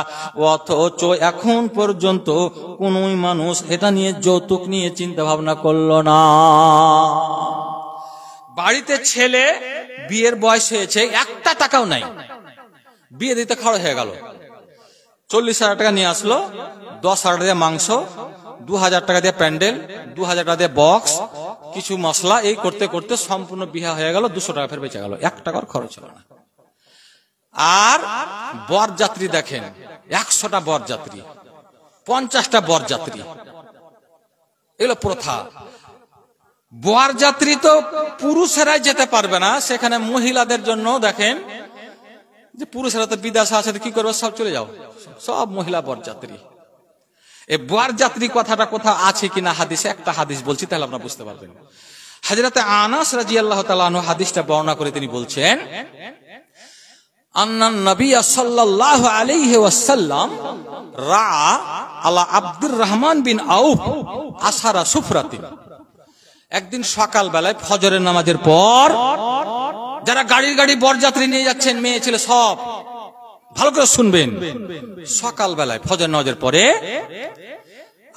অথচ এখন পর্যন্ত কোনোই মানুষ এটা নিয়ে, যৌতুক নিয়ে চিন্তা ভাবনা করলো না। বাড়িতে ছেলে বিয়ের বয়স হয়েছে, 1 টাকাও নাই, বিয়ে দিতে খরচ হয়ে গেল, 40,000 টাকা নিয়ে আসলো, 10,000 টাকা দিয়ে মাংস, 2,000 টাকা দিয়ে প্যান্ডেল, 2,000 টাকা দিয়ে বক্স, কিছু মশলা, এই করতে করতে সম্পূর্ণ বিয়ে হয়ে গেল, 200 টাকা ফের বেঁচে গেল, 1 টাকার খরচ হলো না। আর বরযাত্রী দেখেন, 100টা বরযাত্রী, 50টা বরযাত্রী, এগুলো প্রথা। বরযাত্রী তো পুরুষেরাই যেতে পারবে না, সেখানে মহিলাদের জন্য দেখেন যে পুরুষেরা তো বিদেশে আছে, কি করবে, সব চলে যাও, সব মহিলা বরযাত্রী। এই বরযাত্রী কথাটা কোথাও আছে কিনা হাদিসে, একটা হাদিস বলছি, তাহলে আপনারা বুঝতে পারবেন। হযরতে আনাস রাদিয়াল্লাহু তাআলা আনহু হাদিসটা বর্ণনা করে তিনি বলছেন, আন্নান নবী সাল্লাল্লাহু আলাইহি ওয়াসাল্লাম রা আলা আব্দুর রহমান বিন আউফ আসারা সুফরাতিন। একদিন সকাল বেলায় ফজরের নামাজের পর যারা গাড়ি বরযাত্রী নিয়ে যাচ্ছেন, মেয়ে ছেলে সব, ভালো করে শুনবেন, সকাল বেলায় ফজর নামাজের পরে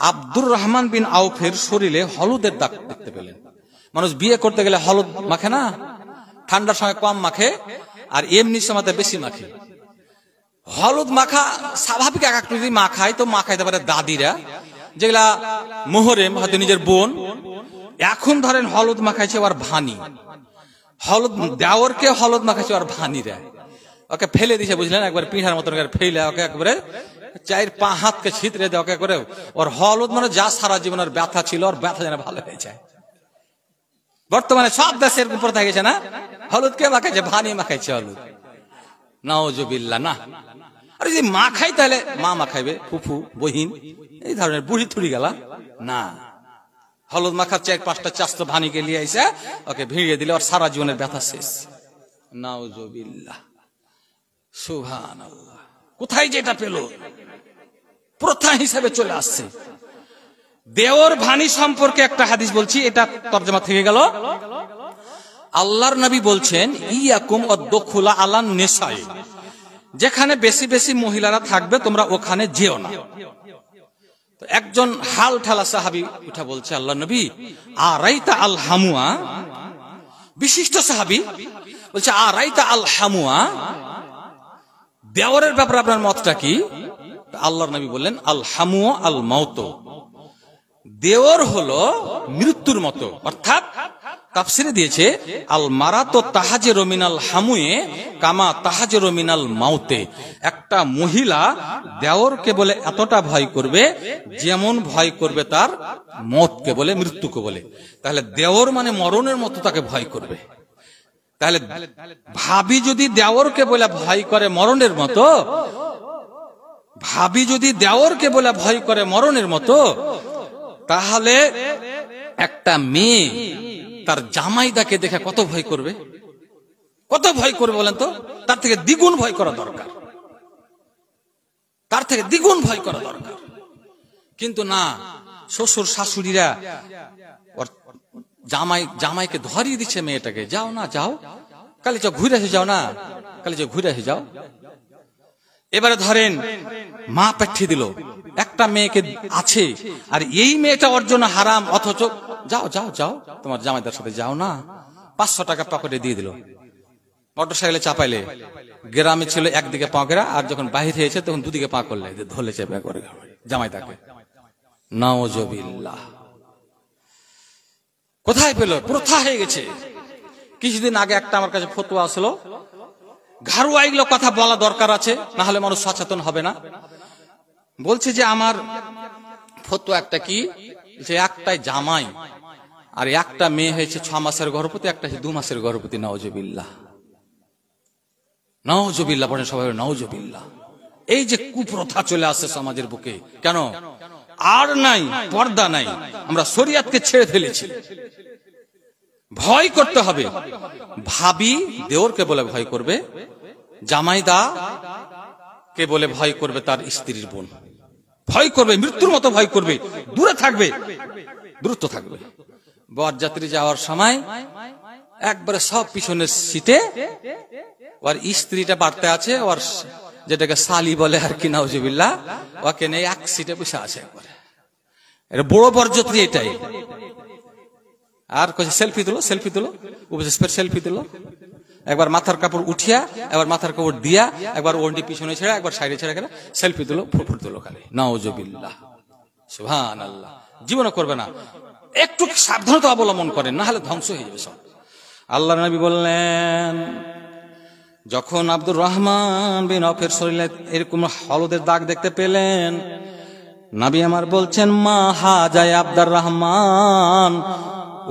আব্দুর রহমান বিন আউফের শরীরে হলুদের দাগ দেখতে পেলেন। মানুষ বিয়ে করতে গেলে হলুদ মাখে না, ঠান্ডার সময় কম মাখে, আর এমনি সময়তে বেশি মাখে। হলুদ মাখা স্বাভাবিক, এক একটু যদি মাখায় তো মাখাইতে পারে দাদিরা, যেগুলা মোহরেম, হয়তো নিজের বোন। এখন ধরেন হলুদ মাখাইছে আর ভানি, হলুদ দেওরকে হলুদ মাখাইছে আর ভানিরা, ওকে ফেলে দিছে, বুঝলেন, একবার পিঠার মতন ফেলে ওকে একবারে 4-5 হাতকে ছিতরে দেয় ওকে করে। ওর হলুদ মানে যা সারা জীবনের ব্যথা ছিল, ওর ব্যথা যেন ভালো হয়ে যায়। বর্তমানে সব দেশের উপর থাকে গেছে না, হলুদ কে মাখাইছে, ভানি মাখাইছে হলুদ, নাউজুবিল্লাহ। না, আর যদি মাখাই তাহলে মা মাখাইবে, ফুফু, বহিন, এই ধরনের বুড়ি থুড়ি গেলা না। হলুদ মাখার 4-5টা চাস্ত ভানিকে নিয়ে আইসা ওকে ভিড়িয়ে দিলে ওর সারা জীবনের ব্যথা শেষ। নাউজুবিল্লাহ, সুবহানাল্লাহ। কোথায় যেটা পেল, প্রথা হিসেবে চলে আসছে। দেওর ভানি সম্পর্কে একটা হাদিস বলছি, এটা তরজমা থেকে গেল। আল্লাহর নবী বলছেন, ইয়াকুম আদ-দুখুলা আলান নিসাই, যেখানে বেশি বেশি মহিলারা থাকবে তোমরা ওখানে যেও না। তো একজন হাল ঠালা সাহাবী উঠা বলছে, আল্লাহ নবী, আরাইতা আল হামুয়া, বিশিষ্ট সাহাবী বলছে, আরাইতা আল হামুয়া, দেওরের ব্যাপারে আপনার মতটা কি? আল্লাহর নবী বললেন, আল হামুয়া আল মাউত, দেওর হলো মৃত্যুর মতো। অর্থাৎ তাফসিরে দিয়েছে, আল মারাতু তাহাজিরু মিনাল হামুয়ে কামা তাহাজিরু মিনাল মাউতে। একটা মহিলা দেওরকে বলে এতটা ভয় করবে যেমন ভয় করবে তার মতকে বলে, মৃত্যুকে বলে। তাহলে দেওর মানে মরণের মতো তাকে ভয় করবে। তাহলে ভাবি যদি দেওরকে বলে ভয় করে মরণের মতো, ভাবি যদি দেওরকে বলে ভয় করে মরণের মতো, তাহলে একটা মেয়ে তার জামাইদাকে দেখে কত ভয় করবে, কত ভয় করবে বলেন তো? তার থেকে দ্বিগুণ ভয় করা দরকার, তার থেকে দ্বিগুণ ভয় করা দরকার। কিন্তু না, শ্বশুর শাশুড়িরা জামাইকে ধরিয়ে দিচ্ছে মেয়েটাকে, যাও না যাও, কালি যাও ঘুরে এসে যাও না, কালি যাও ঘুরে এসে যাও। এবারে ধরেন মা পাঠিয়ে দিল, একটা মেয়েকে আছে আর এই মেয়েটা ওর জন্য হারাম, অথচ যাও যাও যাও তোমার জামাইদার সাথে যাও না, 500 টাকা পকেটে দিয়ে দিল। মোটরসাইকেলে চাপাইলে, গ্রামে ছিল একদিকে পাঁকেরা, আর যখন বাহির হয়েছে তখন দুদিকে পা করলে ধরলে চেপে করে জামাইদাকে। নাউজুবিল্লাহ। কোথায় পেল? প্রথা হয়ে গেছে। কিছুদিন আগে একটা আমার কাছে ফতোয়া আসলো, ঘাড়ুয়া এগুলো কথা বলা দরকার আছে, না হলে মানুষ সচেতন হবে না। বলছে যে আমার ফতোয়া একটা কি, যে একটাই জামাই আর একটা মেয়ে হয়েছে 6 মাসের গর্ভবতী, একটা 2 মাসের গর্ভবতী। নাউজুবিল্লাহ, নাউজুবিল্লাহ বলেন সবাই, নাউজুবিল্লাহ। এই যে কুপ্রথা চলে আসছে সমাজের বুকে, কেন? আর নাই পর্দা নাই, আমরা শরিয়াতকে ছেড়ে ফেলেছি। ভয় করতে হবে। ভাবি দেওরকে বলে ভয় করবে, জামাইদা কে বলে ভয় করবে তার স্ত্রীর বোন, ভয় করবে, মৃত্যুর মতো ভয় করবে, দূরে থাকবে, দূরত্ব থাকবে। বরযাত্রী যাওয়ার সময় একবারে সব পিছনের সিটে, ওর স্ত্রীটা বাড়তে আছে, ওর যেটাকে শালি বলে আর কি, নাউজুবিল্লাহ, ওকে নেই এক সিটে বসে আছে একবারে। এটা বড় বরযাত্রী এটাই। আর কইছে সেলফি তুলো, সেলফি তুলো, সেলফি তুলো। একবার মাথার কাপড় উঠিয়া, একবার মাথার কাপড় দিয়া, একবার ওড়নি পিছনে ছেড়ে, একবার সাইডে ছেড়ে গেলে সেলফি তুলো, ফুটফুট তুলো খালি। নাউজুবিল্লাহ, সুবহানাল্লাহ। জীবনে করবে না, একটু সাবধানতা অবলম্বন করেন, না হলে ধ্বংস হয়ে যাবে সব। আল্লাহর নবী বললেন, যখন আব্দুর রহমান বিন আউফের শরীরে এরকম হলুদের দাগ দেখতে পেলেন, নবী আমার বলছেন, মা হাজায় আব্দুর রহমান,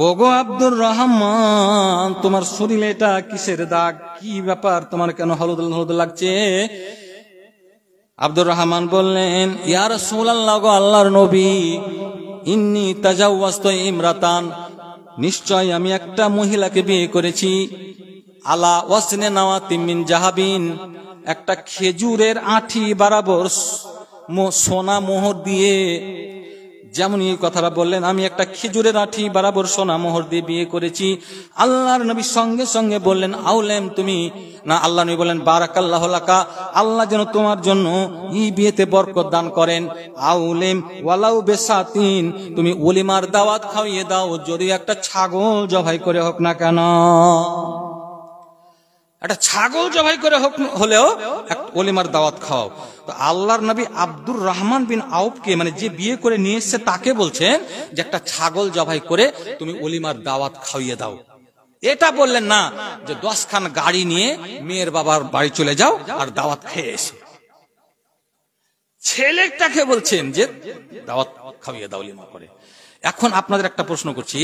ওগো আব্দুর রহমান, তোমার শরীরে এটা কিসের দাগ, কি ব্যাপার, তোমার কেন হলুদ হলুদ লাগছে? আব্দুর রহমান বললেন, ইয়া রাসূলুল্লাহ, গো আল্লাহর নবী, ইন্নী তাজাওয়াজতু ইমরাতান, নিশ্চয় আমি একটা মহিলাকে বিয়ে করেছি, আলা ওয়াসনে নাওয়াতিম মিন জাহাবিন, একটা খেজুরের আঁঠি বরাবর সোনা মোহর দিয়ে। যেমন এই কথাটা বললেন, আমি একটা খেজুরের আঁঠি বরাবর সোনা মোহর দিয়ে বিয়ে করেছি। আল্লাহর নবী সঙ্গে সঙ্গে বললেন, আউলেম, তুমি না, আল্লাহ নবী বললেন, বারাকাল্লাহু লাকা, আল্লাহ যেন তোমার জন্য এই বিয়েতে বরকত দান করেন। আউলেম ওয়ালাউ বিসাতিন, তুমি ওলিমার দাওয়াত খাইয়ে দাও, যদি একটা ছাগল জবাই করে হোক না কেন, একটা ছাগল জবাই করে হোক, হলেও ওলিমার দাওয়াত খাও। তো আল্লাহর নবী আব্দুর রহমান বিন আউফকে, মানে যে বিয়ে করে নিয়ে এসছে তাকে বলছেন যে একটা ছাগল জবাই করে তুমি ওলিমার দাওয়াত খাইয়ে দাও। এটা বললেন না যে 10 খান গাড়ি নিয়ে মেয়ের বাবার বাড়ি চলে যাও আর দাওয়াত খেয়ে এসো। ছেলেটাকে বলছেন যে দাওয়াত খাইয়ে দাও ওলিমা করে। এখন আপনাদের একটা প্রশ্ন করছি,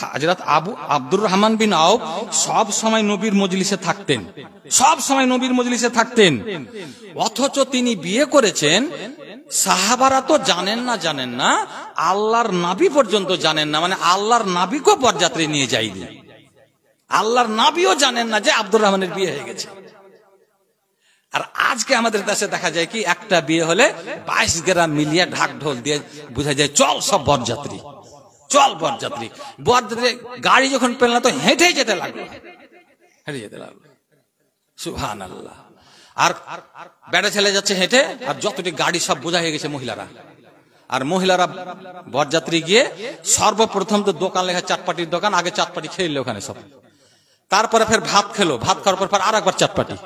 হযরত আব্দুর রহমান বিন আউফ সব সময় নবীর মজলিসে থাকতেন, সব সময় নবীর মজলিসে থাকতেন, অথচ তিনি বিয়ে করেছেন। সাহাবারা তো জানেন না, আল্লাহর নবী পর্যন্ত জানেন না, মানে আল্লাহর নবীকেও বরযাত্রী নিয়ে যায়নি, আল্লাহর নবীও জানেন না যে আব্দুর রহমানের বিয়ে হয়ে গেছে। আর আজকে আমাদের দেশে দেখা যায় কি, একটা বিয়ে হলে 22 গ্রাম মিলিয়ে ঢাক ঢোল দিয়ে বোঝা যায় চল সব বরযাত্রী, চল বরযাত্রী। বরযাত্রী গাড়ি যখন পেল না তো হেঁটে যেতে লাগলো, হেঁটে যেতে লাগলো। সুবহানাল্লাহ। আর বেটা ছেলে যাচ্ছে হেঁটে, আর যতটি গাড়ি সব বোঝা হয়ে গেছে মহিলারা। আর মহিলারা বরযাত্রী গিয়ে সর্বপ্রথম তো দোকান লেখা, চাটপাটির দোকান, আগে চাটপাটি খেয়ে ওখানে সব, তারপরে ফের ভাত খেলো, ভাত খাওয়ার পর আর একবার চাটপাটি।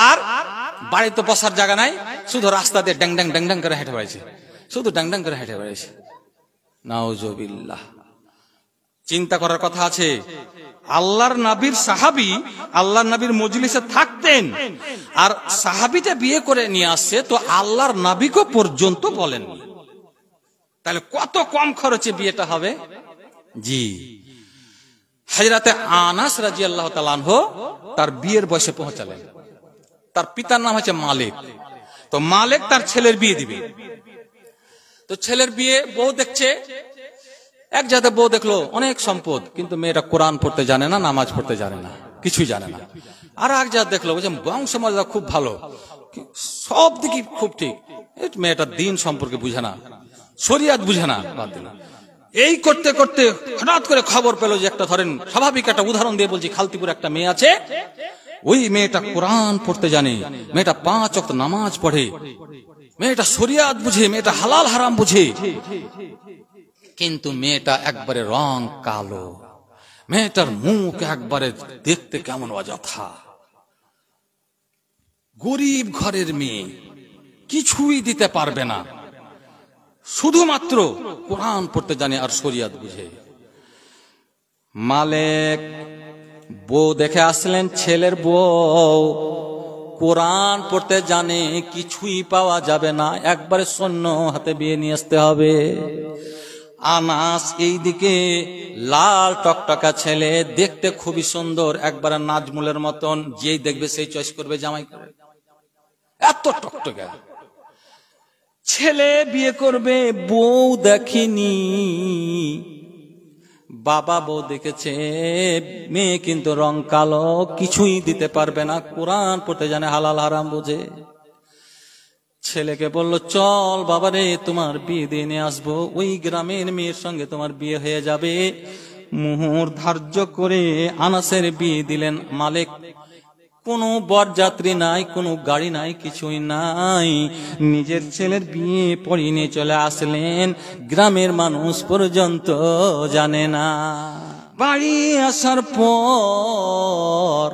আর বাড়িতে বসার জায়গা নাই, শুধু রাস্তা দিয়ে ড্যাং ড্যাং ড্যাং ড্যাং করে হেঁটে বেড়াইছে, শুধু ড্যাং ড্যাং করে হেঁটে বেড়াইছে। নাউজুবিল্লাহ। চিন্তা করার কথা আছে। আল্লাহর নবীর সাহাবী আল্লাহর নবীর মজলিসে থাকতেন, আর সাহাবীটা বিয়ে করে নিয়ে আসছে, তো আল্লাহর নবীকে পর্যন্ত বলেন, তাহলে কত কম খরচে বিয়েটা হবে। জি, হযরতে আনাস রাদিয়াল্লাহু তাআলা আনহু তার বিয়ের বয়সে পৌঁছালেন। তার পিতার নাম হচ্ছে মালিক। তো মালিক তার ছেলের বিয়ে দিবে। তো ছেলের বিয়ে বউ দেখছে, এক জাতে বউ দেখলো অনেক সম্পদ, কিন্তু মেয়েটা কোরআন পড়তে জানে না, নামাজ পড়তে জানে না, কিছুই জানে না। আর এক জাত দেখলো বলছে বংশমর্যাদা খুব ভালো, সব দিকে খুব ঠিক, মেয়েটা দিন সম্পর্কে বুঝে না, শরিয়াত বুঝে না, বাদ দিল। এই করতে করতে হঠাৎ করে খবর পেল যে একটা, ধরেন স্বাভাবিক একটা উদাহরণ দিয়ে বলছি, খালতিপুর একটা মেয়ে আছে, ওই মেয়েটা কোরআন পড়তে জানে, মেয়েটা 5 ওয়াক্ত নামাজ পড়ে, মেয়েটা শরিয়াত বুঝে, মেয়েটা হালাল হারাম বুঝে, কিন্তু মেয়েটা একবারে রং কালো, মেয়েটার মুখ একবারে দেখতে কেমন অযথা, গরিব ঘরের মেয়ে, কিছুই দিতে পারবে না, শুধুমাত্র কোরআন পড়তে জানে আর শরিয়াত বুঝে। মালিক বউ দেখে আসলেন, ছেলের বউ কোরআন পড়তে জানে, কিছুই পাওয়া যাবে না, একবারে শূন্য হাতে বিয়ে নিয়ে আসতে হবে। আনাস এইদিকে লাল টকটকা ছেলে, দেখতে খুবই সুন্দর, একবারে নাজমুলের মতন, যেই দেখবে সেই চয়েস করবে জামাই করে, এত টকটকা ছেলে বিয়ে করবে। বউ দেখেনি, বাবা বউ দেখেছে, মেয়ে কিন্তু রং কালো, কিছুই দিতে পারবে না, কোরআন পড়তে জানে, হালাল হারাম বোঝে। ছেলেকে বলল, চল বাবারে তোমার বিয়ে দিয়ে নিয়ে আসবো, ওই গ্রামের মেয়ের সঙ্গে তোমার বিয়ে হয়ে যাবে। মুহূর্ত ধার্য করে আনাসের বিয়ে দিলেন মালিক। কোনো বরযাত্রী নাই, কোনো গাড়ি নাই, কিছুই নাই, নিজের ছেলের বিয়ে পড়িয়ে নিয়ে চলে আসলেন, গ্রামের মানুষ পর্যন্ত জানে না। বাড়ি আসার পর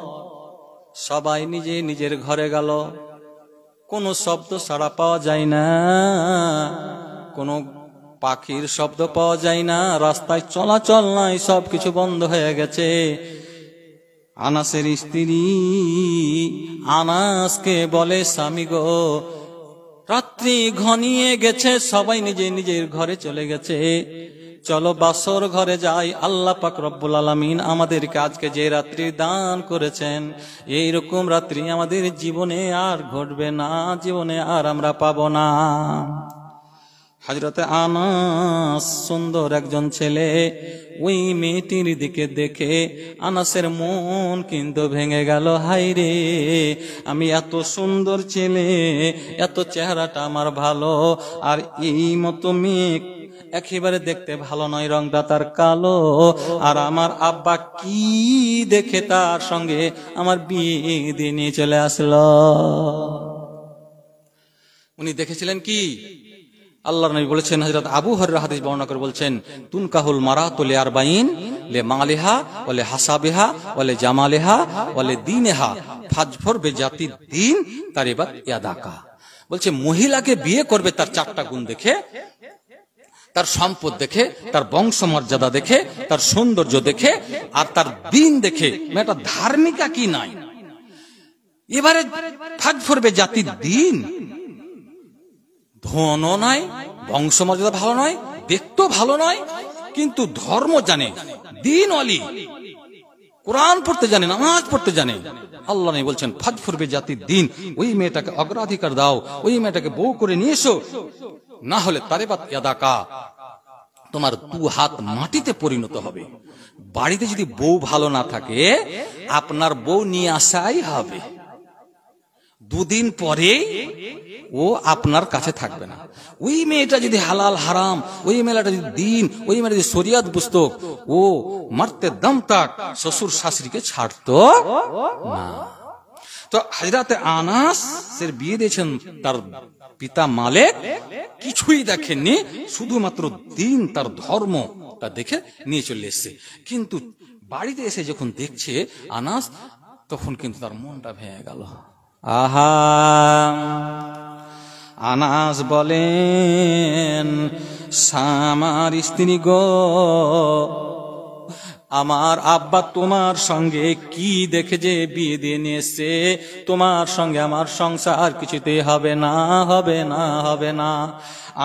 সবাই নিজে নিজের ঘরে গেল, কোনো শব্দ সাড়া পাওয়া যায় না, কোনো পাখির শব্দ পাওয়া যায় না, রাস্তায় চলাচল নাই, সবকিছু বন্ধ হয়ে গেছে। আনাসের স্ত্রী আনাসকে বলে, স্বামী গো, রাত্রি ঘনিয়ে গেছে, সবাই নিজে নিজের ঘরে চলে গেছে, চলো বাসর ঘরে যাই, আল্লাহ পাক রব্বুল আলামিন আমাদেরকে আজকে যে রাত্রি দান করেছেন, এইরকম রাত্রি আমাদের জীবনে আর ঘটবে না, জীবনে আর আমরা পাবো না। হযরতে আনাস সুন্দর একজন ছেলে, ওই মেয়েটির দিকে দেখে আনাসের মন কিন্তু ভেঙে গেল। হায় রে, আমি এত সুন্দর ছেলে, এত চেহারাটা আমার ভালো, আর এই মতো মেয়ে একেবারে দেখতে ভালো নয়, রংটা তার কালো, আর আমার আব্বা কি দেখে তার সঙ্গে আমার বিয়ে দিয়ে নিয়ে চলে আসলো। উনি দেখেছিলেন কি? আল্লাহর নবী বলেছেন, হযরত আবু হুরায়রা হাদিস বর্ণনা করে বলছেন, তুনকাহুল মারাতু লিআরবাঈন লিমালিহা ওয়া লিহাসাবিহা ওয়া লিজামালিহা ওয়া লিদীনিহা ফাজফর বিজাতি দ্বীন তারিবাত ইয়াদাকা। বলছে মহিলাকে বিয়ে করবে তার 4টা গুণ দেখে, তার সম্পদ দেখে, তার বংশমর্যাদা দেখে, তার সৌন্দর্য দেখে, আর তার দিন দেখে, মেয়েটা ধার্মিকা কি নাই। এবারে ফাজফর বিজাতি দ্বীন, ধনও নাই, বংশমর্যাদা ভালো নয়, দেখতেও ভালো নয়, কিন্তু ধর্ম জানে, দিন ওয়ালি, কোরআন পড়তে জানে, নামাজ পড়তে জানে। আল্লাহ নেই বলছেন, ফাজফর বিজাতি দ্বীন, ওই মেয়েটাকে অগ্রাধিকার দাও, ওই মেয়েটাকে বউ করে নিয়ে এসো, না হলে তারিবাত ইয়াদাকা, তোমার 2 হাত মাটিতে পরিণত হবে। বাড়িতে যদি বউ ভালো না থাকে, আপনার বউ নিয়ে আসাই হবে, 2 দিন পরে ও আপনার কাছে থাকবে না। ওই মেয়েটা যদি হালাল হারাম, ওই মেয়েটা যদি দিন, ওই মেয়েটা যদি শরিয়াত বুঝতো, ও মারতে দম তাক শ্বশুর শাশুড়িকে ছাড়তো না। তো হযরতে আনাসের বিয়ে দিয়েছেন তার পিতা মালিক, কিছুই দেখেননি, শুধুমাত্র দিন, তার ধর্মটা দেখে নিয়ে চলে এসেছে। কিন্তু বাড়িতে এসে যখন দেখছে আনাস, তখন কিন্তু তার মনটা ভেঙে গেল। আহা, আনাস বলেন, আমার স্ত্রী গো, আমার আব্বা তোমার সঙ্গে কি দেখে যে বিয়ে দিয়ে নিয়ে এসছে, তোমার সঙ্গে আমার সংসার কিছুতেই হবে না, হবে না, হবে না।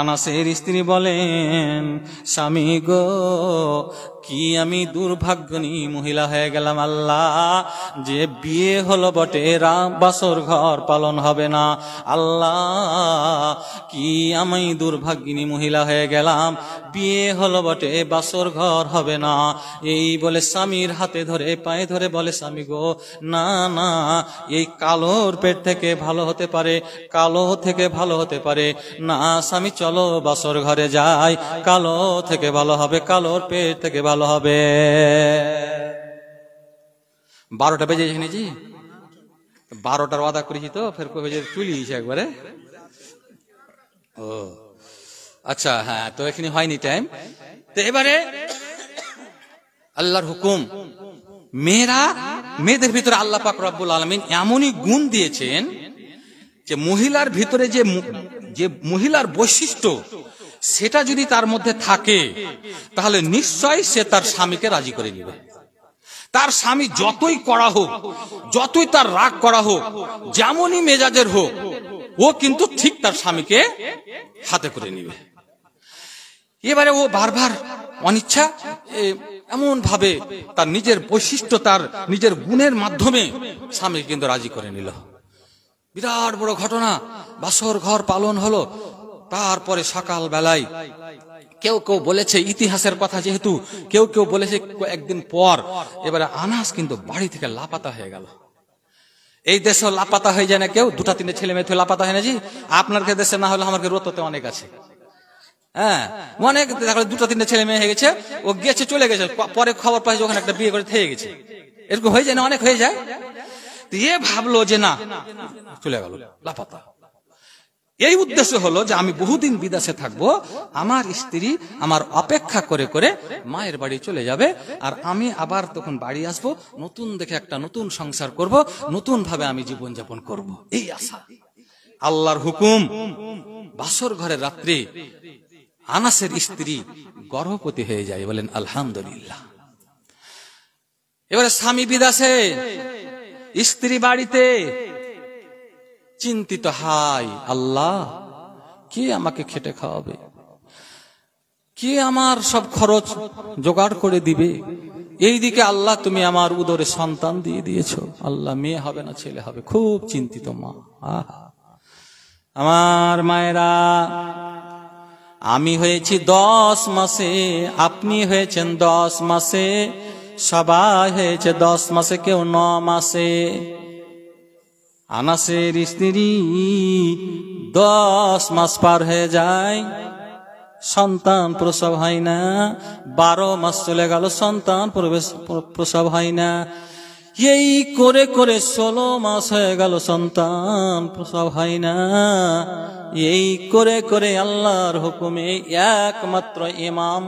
আনাসের স্ত্রী বলেন, স্বামী গো, কি আমি দুর্ভাগ্যনী মহিলা হয়ে গেলাম আল্লাহ, যে বিয়ে হলো বটে বাসর ঘর পালন হবে না। আল্লাহ, কি আমি দুর্ভাগ্যিনী মহিলা হয়ে গেলাম, বিয়ে হলো বটে বাসর ঘর হবে না। এই বলে স্বামীর হাতে ধরে পায়ে ধরে বলে, স্বামী গো, না না, এই কালোর পেট থেকে ভালো হতে পারে, কালো থেকে ভালো হতে পারে না। স্বামী চলো বাসর ঘরে যাই, কালো থেকে ভালো হবে, কালোর পেট থেকে ভালো হবে। 12টা বেজে শুনেছি, 12টার ওয়াদা করেছি তো ফের কবে যে চলিয়েছে একবারে। ও আচ্ছা, হ্যাঁ, তো এখানে হয়নি টাইম। তো এবারে আল্লাহর হুকুম, মেয়েদের ভিতরে আল্লাহ পাক রব্বুল আলামিন এমনই গুণ দিয়েছেন যে মহিলার ভিতরে যে মহিলার বৈশিষ্ট্য, সেটা যদি তার মধ্যে থাকে তাহলে নিশ্চয়ই সে তার স্বামীকে রাজি করে নেবে। তার স্বামী যতই কড়া হোক, যতই তার রাগ করা হোক, যেমনই মেজাজের হোক, ও কিন্তু ঠিক তার স্বামীকে হাতে করে নেবে। এবারে ও বারবার অনিচ্ছা এমন ভাবে তার নিজের বৈশিষ্ট্য, তার নিজের গুণের মাধ্যমে স্বামীকে কিন্তু রাজি করে নিল। বিরাট বড় ঘটনা, বাসর ঘর পালন হলো। তারপরে সকাল বেলায় কেউ কেউ বলেছে, ইতিহাসের কথা যেহেতু, কেউ কেউ বলেছে একদিন পর এবারে আনাস কিন্তু বাড়ি থেকে লাপাতা হয়ে গেল। এই দেশে লাপাতা হয়ে যায় না কেউ, 2-3 ছেলে মেয়ে থেকে লাপাতা হয় না জি? আপনার দেশে না হলে আমার রততে অনেক আছে। হ্যাঁ, অনেক 2-3 ছেলে মেয়ে হয়ে গেছে, ও গেছে চলে গেছে, পরে খবর পাইছে ওখানে একটা বিয়ে করে থেকে গেছে। এরকম হয়ে যায় না, অনেক হয়ে যায়। এ ভাবলো যে না, চলে গেল লাপাতা। এই উদ্দেশ্য হলো যে আমি বহুদিন বিদেশে থাকবো, আমার স্ত্রী আমার অপেক্ষা করে করে মায়ের বাড়ি চলে যাবে, আর আমি আবার তখন বাড়ি আসবো, নতুন দেখে একটা নতুন সংসার করব, নতুন ভাবে আমি জীবন যাপন করব, এই আশা। আল্লাহর হুকুম, বাসর ঘরের রাত্রে আনাসের স্ত্রী গর্ভবতী হয়ে যায়। বলেন আলহামদুলিল্লাহ। এবারে স্বামী বিদেশে, স্ত্রী বাড়িতে, চিন্তিত, হাই আল্লাহ, কে আমাকে খেটে খাওয়াবে, কে আমার সব খরচ জোগাড় করে দিবে। এইদিকে আল্লাহ তুমি আমার উদরে সন্তান দিয়ে দিয়েছো, আল্লাহ মেয়ে হবে না ছেলে হবে, খুব চিন্তিত মা। আমার মায়েরা, আমি হয়েছি 10 মাসে, আপনি হয়েছেন 10 মাসে, সবাই হয়েছে 10 মাসে, কেউ 9 মাসে। আনাসের স্ত্রী 10 মাস পার হয়ে যায়, সন্তান প্রসব হয় না। 12 মাস চলে গেল, সন্তান প্রসব হয় না। এই করে করে 16 মাস হয়ে গেল, সন্তান প্রসব হয় না। এই করে করে আল্লাহর হুকুমে একমাত্র ইমাম,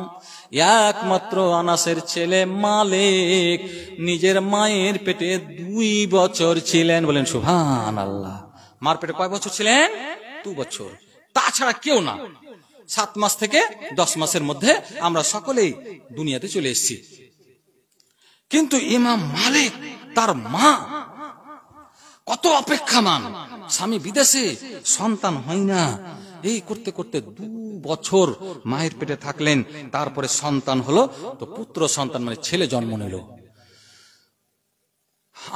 একমাত্র আনাসের ছেলে মালিক নিজের মায়ের পেটে 2 বছর ছিলেন। বলেন সুবহানাল্লাহ। মার পেটে কয় বছর ছিলেন? 2 বছর। তাছাড়া কেউ না। 7 মাস থেকে 10 মাসের মধ্যে আমরা সকলেই দুনিয়াতে চলে এসেছি। কিন্তু ইমাম মালিক, তার মা কত অপেক্ষামান, স্বামী বিদেশে, সন্তান হয় না। এই করতে করতে 2 বছর মায়ের পেটে থাকলেন, তারপরে সন্তান হলো, তো পুত্র সন্তান মানে ছেলে জন্ম নিল।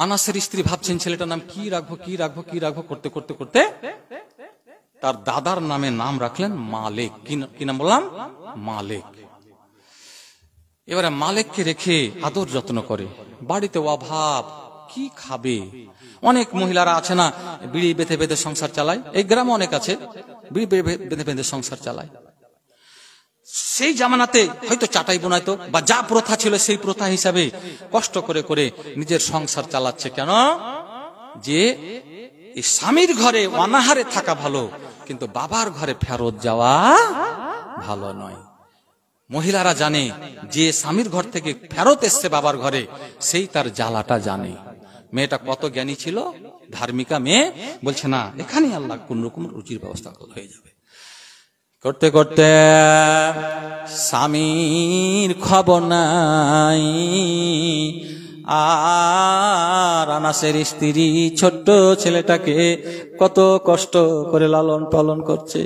আনাসের স্ত্রী ভাবছেন ছেলেটার নাম কি রাখবো, কি রাখবো, কি রাখবো, করতে করতে করতে তার দাদার নামে নাম রাখলেন মালিক। কি নাম বললাম? মালিক। এবারে মালিককে রেখে আদর যত্ন করে। বাড়িতে অভাব, কি খাবে? অনেক মহিলারা আছে না, বিড়ি বেঁধে বেঁধে সংসার চালায়। এই গ্রামে অনেক আছে, বিড়ি বেঁধে বেঁধে সংসার চালায়। সেই জামানাতে হয়তো চাটাই বোনাইতো, বা যা প্রথা ছিল সেই প্রথা হিসাবে কষ্ট করে করে নিজের সংসার চালাচ্ছে। কেন? যে এই স্বামীর ঘরে অনাহারে থাকা ভালো, কিন্তু বাবার ঘরে ফেরত যাওয়া ভালো নয়। মহিলারা জানে যে স্বামীর ঘর থেকে ফেরত এসছে বাবার ঘরে, সেই তার জ্বালাটা জানে। মেয়েটা কত জ্ঞানী ছিল, ধার্মিকা মেয়ে। বলছে না, এখানে আল্লাহ কোন রকম রুচির ব্যবস্থা হয়ে যাবে। করতে করতে স্বামীর খবর নাই, আর আনাসের স্ত্রী ছোট্ট ছেলেটাকে কত কষ্ট করে লালন পালন করছে।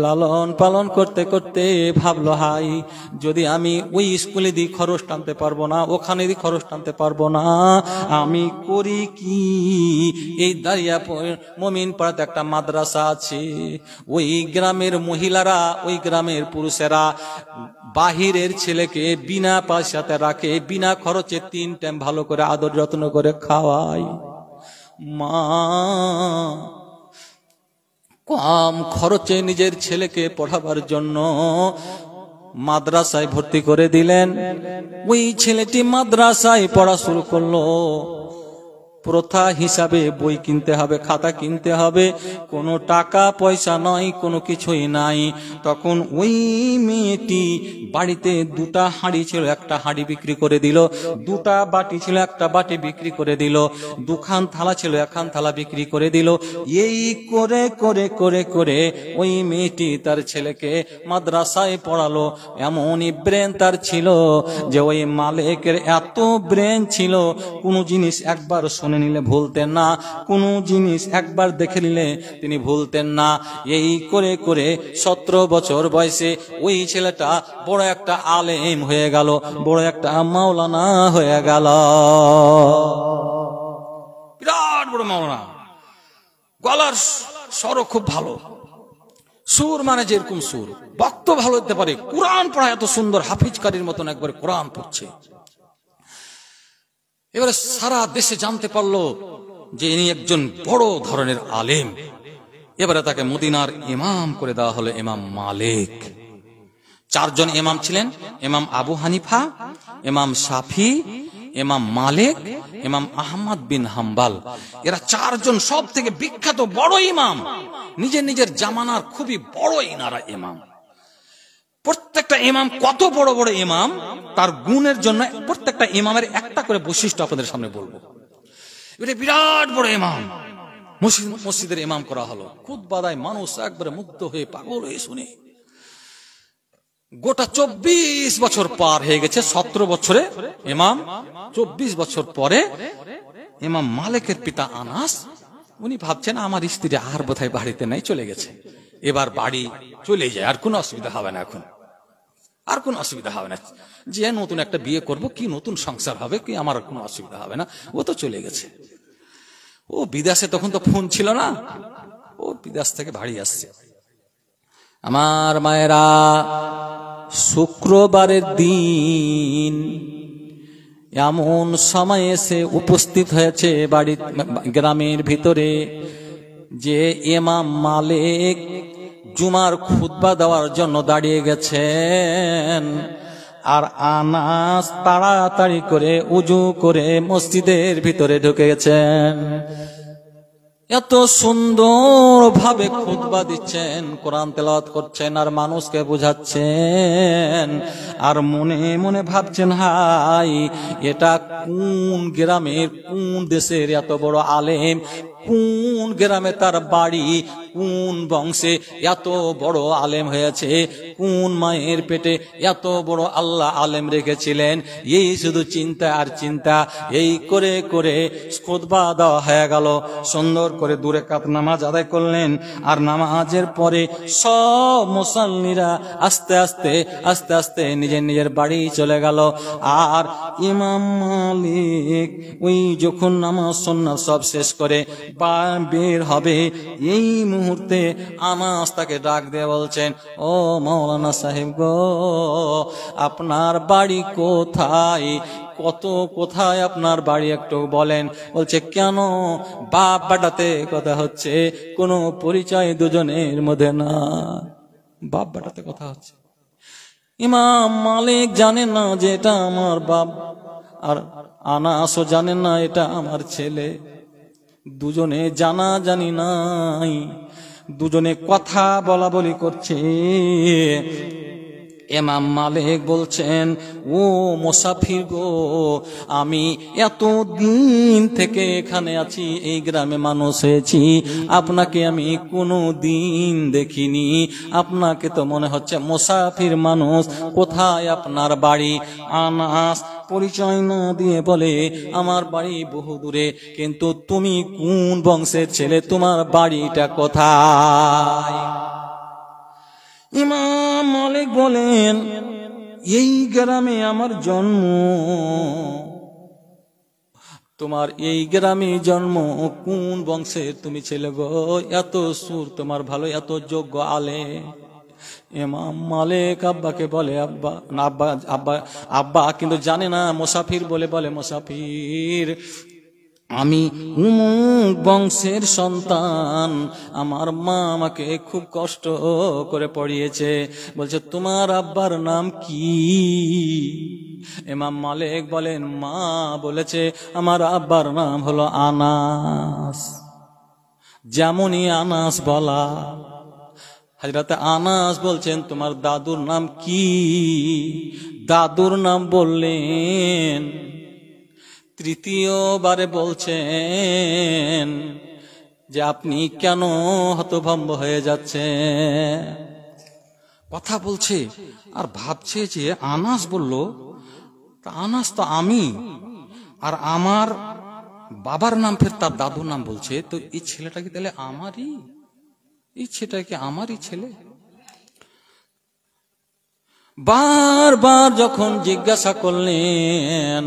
লালন পালন করতে করতে ভাবলো, হাই যদি আমি ওই স্কুলে দিয়ে খরচ টানতে পারবো না, ওখানে দিয়ে খরচ টানতে পারবো না, আমি করি কি? এই দাঁড়িয়া মমিন পাড়াতে একটা মাদ্রাসা আছে। ওই গ্রামের মহিলারা, ওই গ্রামের পুরুষেরা বাহিরের ছেলেকে বিনা পয়সাতে রাখে, বিনা খরচে 3 টাইম ভালো করে আদর যত্ন করে খাওয়ায়। মা কম খরচে নিজের ছেলেকে পড়াবার জন্য মাদ্রাসায় ভর্তি করে দিলেন। ওই ছেলেটি মাদ্রাসায় পড়া শুরু করলো। প্রথা হিসাবে বই কিনতে হবে, খাতা কিনতে হবে, কোনো টাকা পয়সা নয়, কোনো কিছুই নাই। তখন ওই মেয়েটি বাড়িতে 2টা হাঁড়ি ছিল, একটা হাঁড়ি বিক্রি করে দিল, 2টা বাটি ছিল, একটা বাটি বিক্রি করে দিল, 2খান থালা ছিল, 1খান থালা বিক্রি করে দিল। এই করে করে করে করে ওই মেয়েটি তার ছেলেকে মাদ্রাসায় পড়ালো। এমনই ব্রেন তার ছিল যে ওই মালিকের এত ব্রেন ছিল, কোনো জিনিস একবার শুনে নিলে ভুলতেন না, কোনো জিনিস একবার দেখে নিলে তিনি ভুলতেন না। এই করে করে 17 বছর বয়সে ওই ছেলেটা বড় একটা আলেম হয়ে গেল, বড় একটা মাওলানা হয়ে গেল, বিরাট বড় মাওলানা। গলার স্বরও খুব ভালো, সুর মানে যেরকম সুর, বক্ত ভালো হতে পারে, কোরআন পড়া এত সুন্দর, হাফিজকারীর মতন একবার কোরআন পড়ছে। এবারে সারা দেশে জানতে পারলো যে ইনি একজন বড় ধরনের আলেম। এবারে তাকে মদিনার ইমাম করে দেওয়া হলো, ইমাম মালিক। 4 জন ইমাম ছিলেন, ইমাম আবু হানিফা, ইমাম শাফি, ইমাম মালিক, ইমাম আহমদ বিন হাম্বল। এরা 4 জন সব থেকে বিখ্যাত বড় ইমাম, নিজের নিজের জামানার খুবই বড় ইনারা ইমাম। প্রত্যেকটা ইমাম কত বড় বড় ইমাম, তার গুণের জন্য প্রত্যেকটা ইমামের একটা করে বৈশিষ্ট্য আপনাদের সামনে বলবো। এটা বিরাট বড় ইমাম, মসজিদের ইমাম করা হলো। খুতবা দেয়, মানুষ একবারে মুগ্ধ হয়ে পাগল হয়ে শুনে। গোটা 24 বছর পার হয়ে গেছে, 17 বছরে ইমাম, 24 বছর পরে ইমাম মালিকের পিতা আনাস, উনি ভাবছেন আমার স্ত্রী আর বোধহয় বাড়িতে নাই, চলে গেছে, এবার বাড়ি চলে যায়, আর কোনো অসুবিধা হবে না, এখন আর কোনো অসুবিধা হবে না, যে নতুন একটা বিয়ে করব, কি নতুন সংসার হবে, কি আমার কোনো অসুবিধা হবে না, ও তো চলে গেছে। ও বিদেশে, তখন তো ফোন ছিল না, ও বিদেশ থেকে বাড়ি আসছে। আমার মায়েরা, শুক্রবারের দিন এমন সময় এসে উপস্থিত হয়েছে বাড়ি, গ্রামের ভিতরে, যে ইমাম মালিক জুমার খুতবা দেওয়ার জন্য দাঁড়িয়ে গেছেন। আর আনাস তাড়াতাড়ি করে উজু করে মসজিদের ভিতরে ঢুকে গেছেন। এত সুন্দর ভাবে খুতবা দিচ্ছেন, কোরআন তেলাওয়াত করছেন, আর মানুষকে বুঝাচ্ছেন, আর মনে মনে ভাবছেন, হাই এটা কোন গ্রামের, কোন দেশের এত বড় আলেম, কোন গ্রামে তার বাড়ি, কোন বংশে এত বড় আলেম হয়েছে, কোন মায়ের পেটে এত বড় আল্লাহ আলেম রেখেছিলেন। এই শুধু চিন্তা আর চিন্তা। এই করে করে খুতবা দেওয়া হয়ে গেল। সুন্দর করে 2 রাকাত নামাজ আদায় করলেন। আর নামাজের পরে সব মুসাল্লিরা আস্তে আস্তে আস্তে আস্তে নিজের নিজের বাড়ি চলে গেল। আর ইমাম মালিক ওই যখন নামাজ সুন্নাত সব শেষ করে বের হবে, এই মুহূর্তে আনাস তাকে ডাক দিয়ে বলছেন, ও মাওলানা সাহেব গো, আপনার বাড়ি কোথায়? কোথায় আপনার বাড়ি একটু বলেন। বলছে, কেন? বাপ বেটাতে কথা হচ্ছে, কোনো পরিচয় দুজনের মধ্যে না, বাপ বেটাতে কথা হচ্ছে। ইমাম মালিক জানেন না যে এটা আমার বাপ, আর আনাসও জানেন না এটা আমার ছেলে। দুজনে জানা জানি নাই, দুজনে কথা বলা বলি করছে। ইমাম মালিক বলছেন, ও মুসাফির গো, আমি এত দিন থেকে এখানে আছি, এই গ্রামে মানুষ হয়েছি, আপনাকে আমি কোনো দিন দেখিনি, আপনাকে তো মনে হচ্ছে মুসাফির মানুষ, কোথায় আপনার বাড়ি? আনাস পরিচয় না দিয়ে বলে আমার বাড়ি বহু দূরে, কিন্তু তুমি কোন বংশের ছেলে, তোমার বাড়িটা কোথায়? ইমাম মালিক বলেন এই গ্রামে আমার জন্ম। তোমার এই গ্রামে জন্ম, কোন বংশের তুমি ছেলে গো? এত সুর তোমার ভালো, এত যোগ্য আলে। ইমাম মালিক আব্বাকে বলে আব্বা, না আব্বা আব্বা আব্বা, কিন্তু জানে না মুসাফির বলে মুসাফির আমি বংশের সন্তান, আমার মা আমাকে খুব কষ্ট করে পড়িয়েছে। বলছে তোমার আব্বার নাম কি? ইমাম মালিক বলেন মা বলেছে আমার আব্বার নাম হলো আনাস। যেমনই আনাস বলা, হযরত আনাস বলছেন তোমার দাদুর নাম কি? দাদুর নাম বললেন। তৃতীয়বারে বলছেন যে আপনি কেন হতভম্ব হয়ে যাচ্ছেন? কথা বলছে আর ভাবছে যে আনাস বলল, আনাস তো আমি, আর আমার বাবার নাম ফের তার দাদুর নাম বলছে, তো এই ছেলেটা কি তাহলে আমারই? এই ছেলেটা কি আমারই ছেলে? বারবার যখন জিজ্ঞাসা করলেন,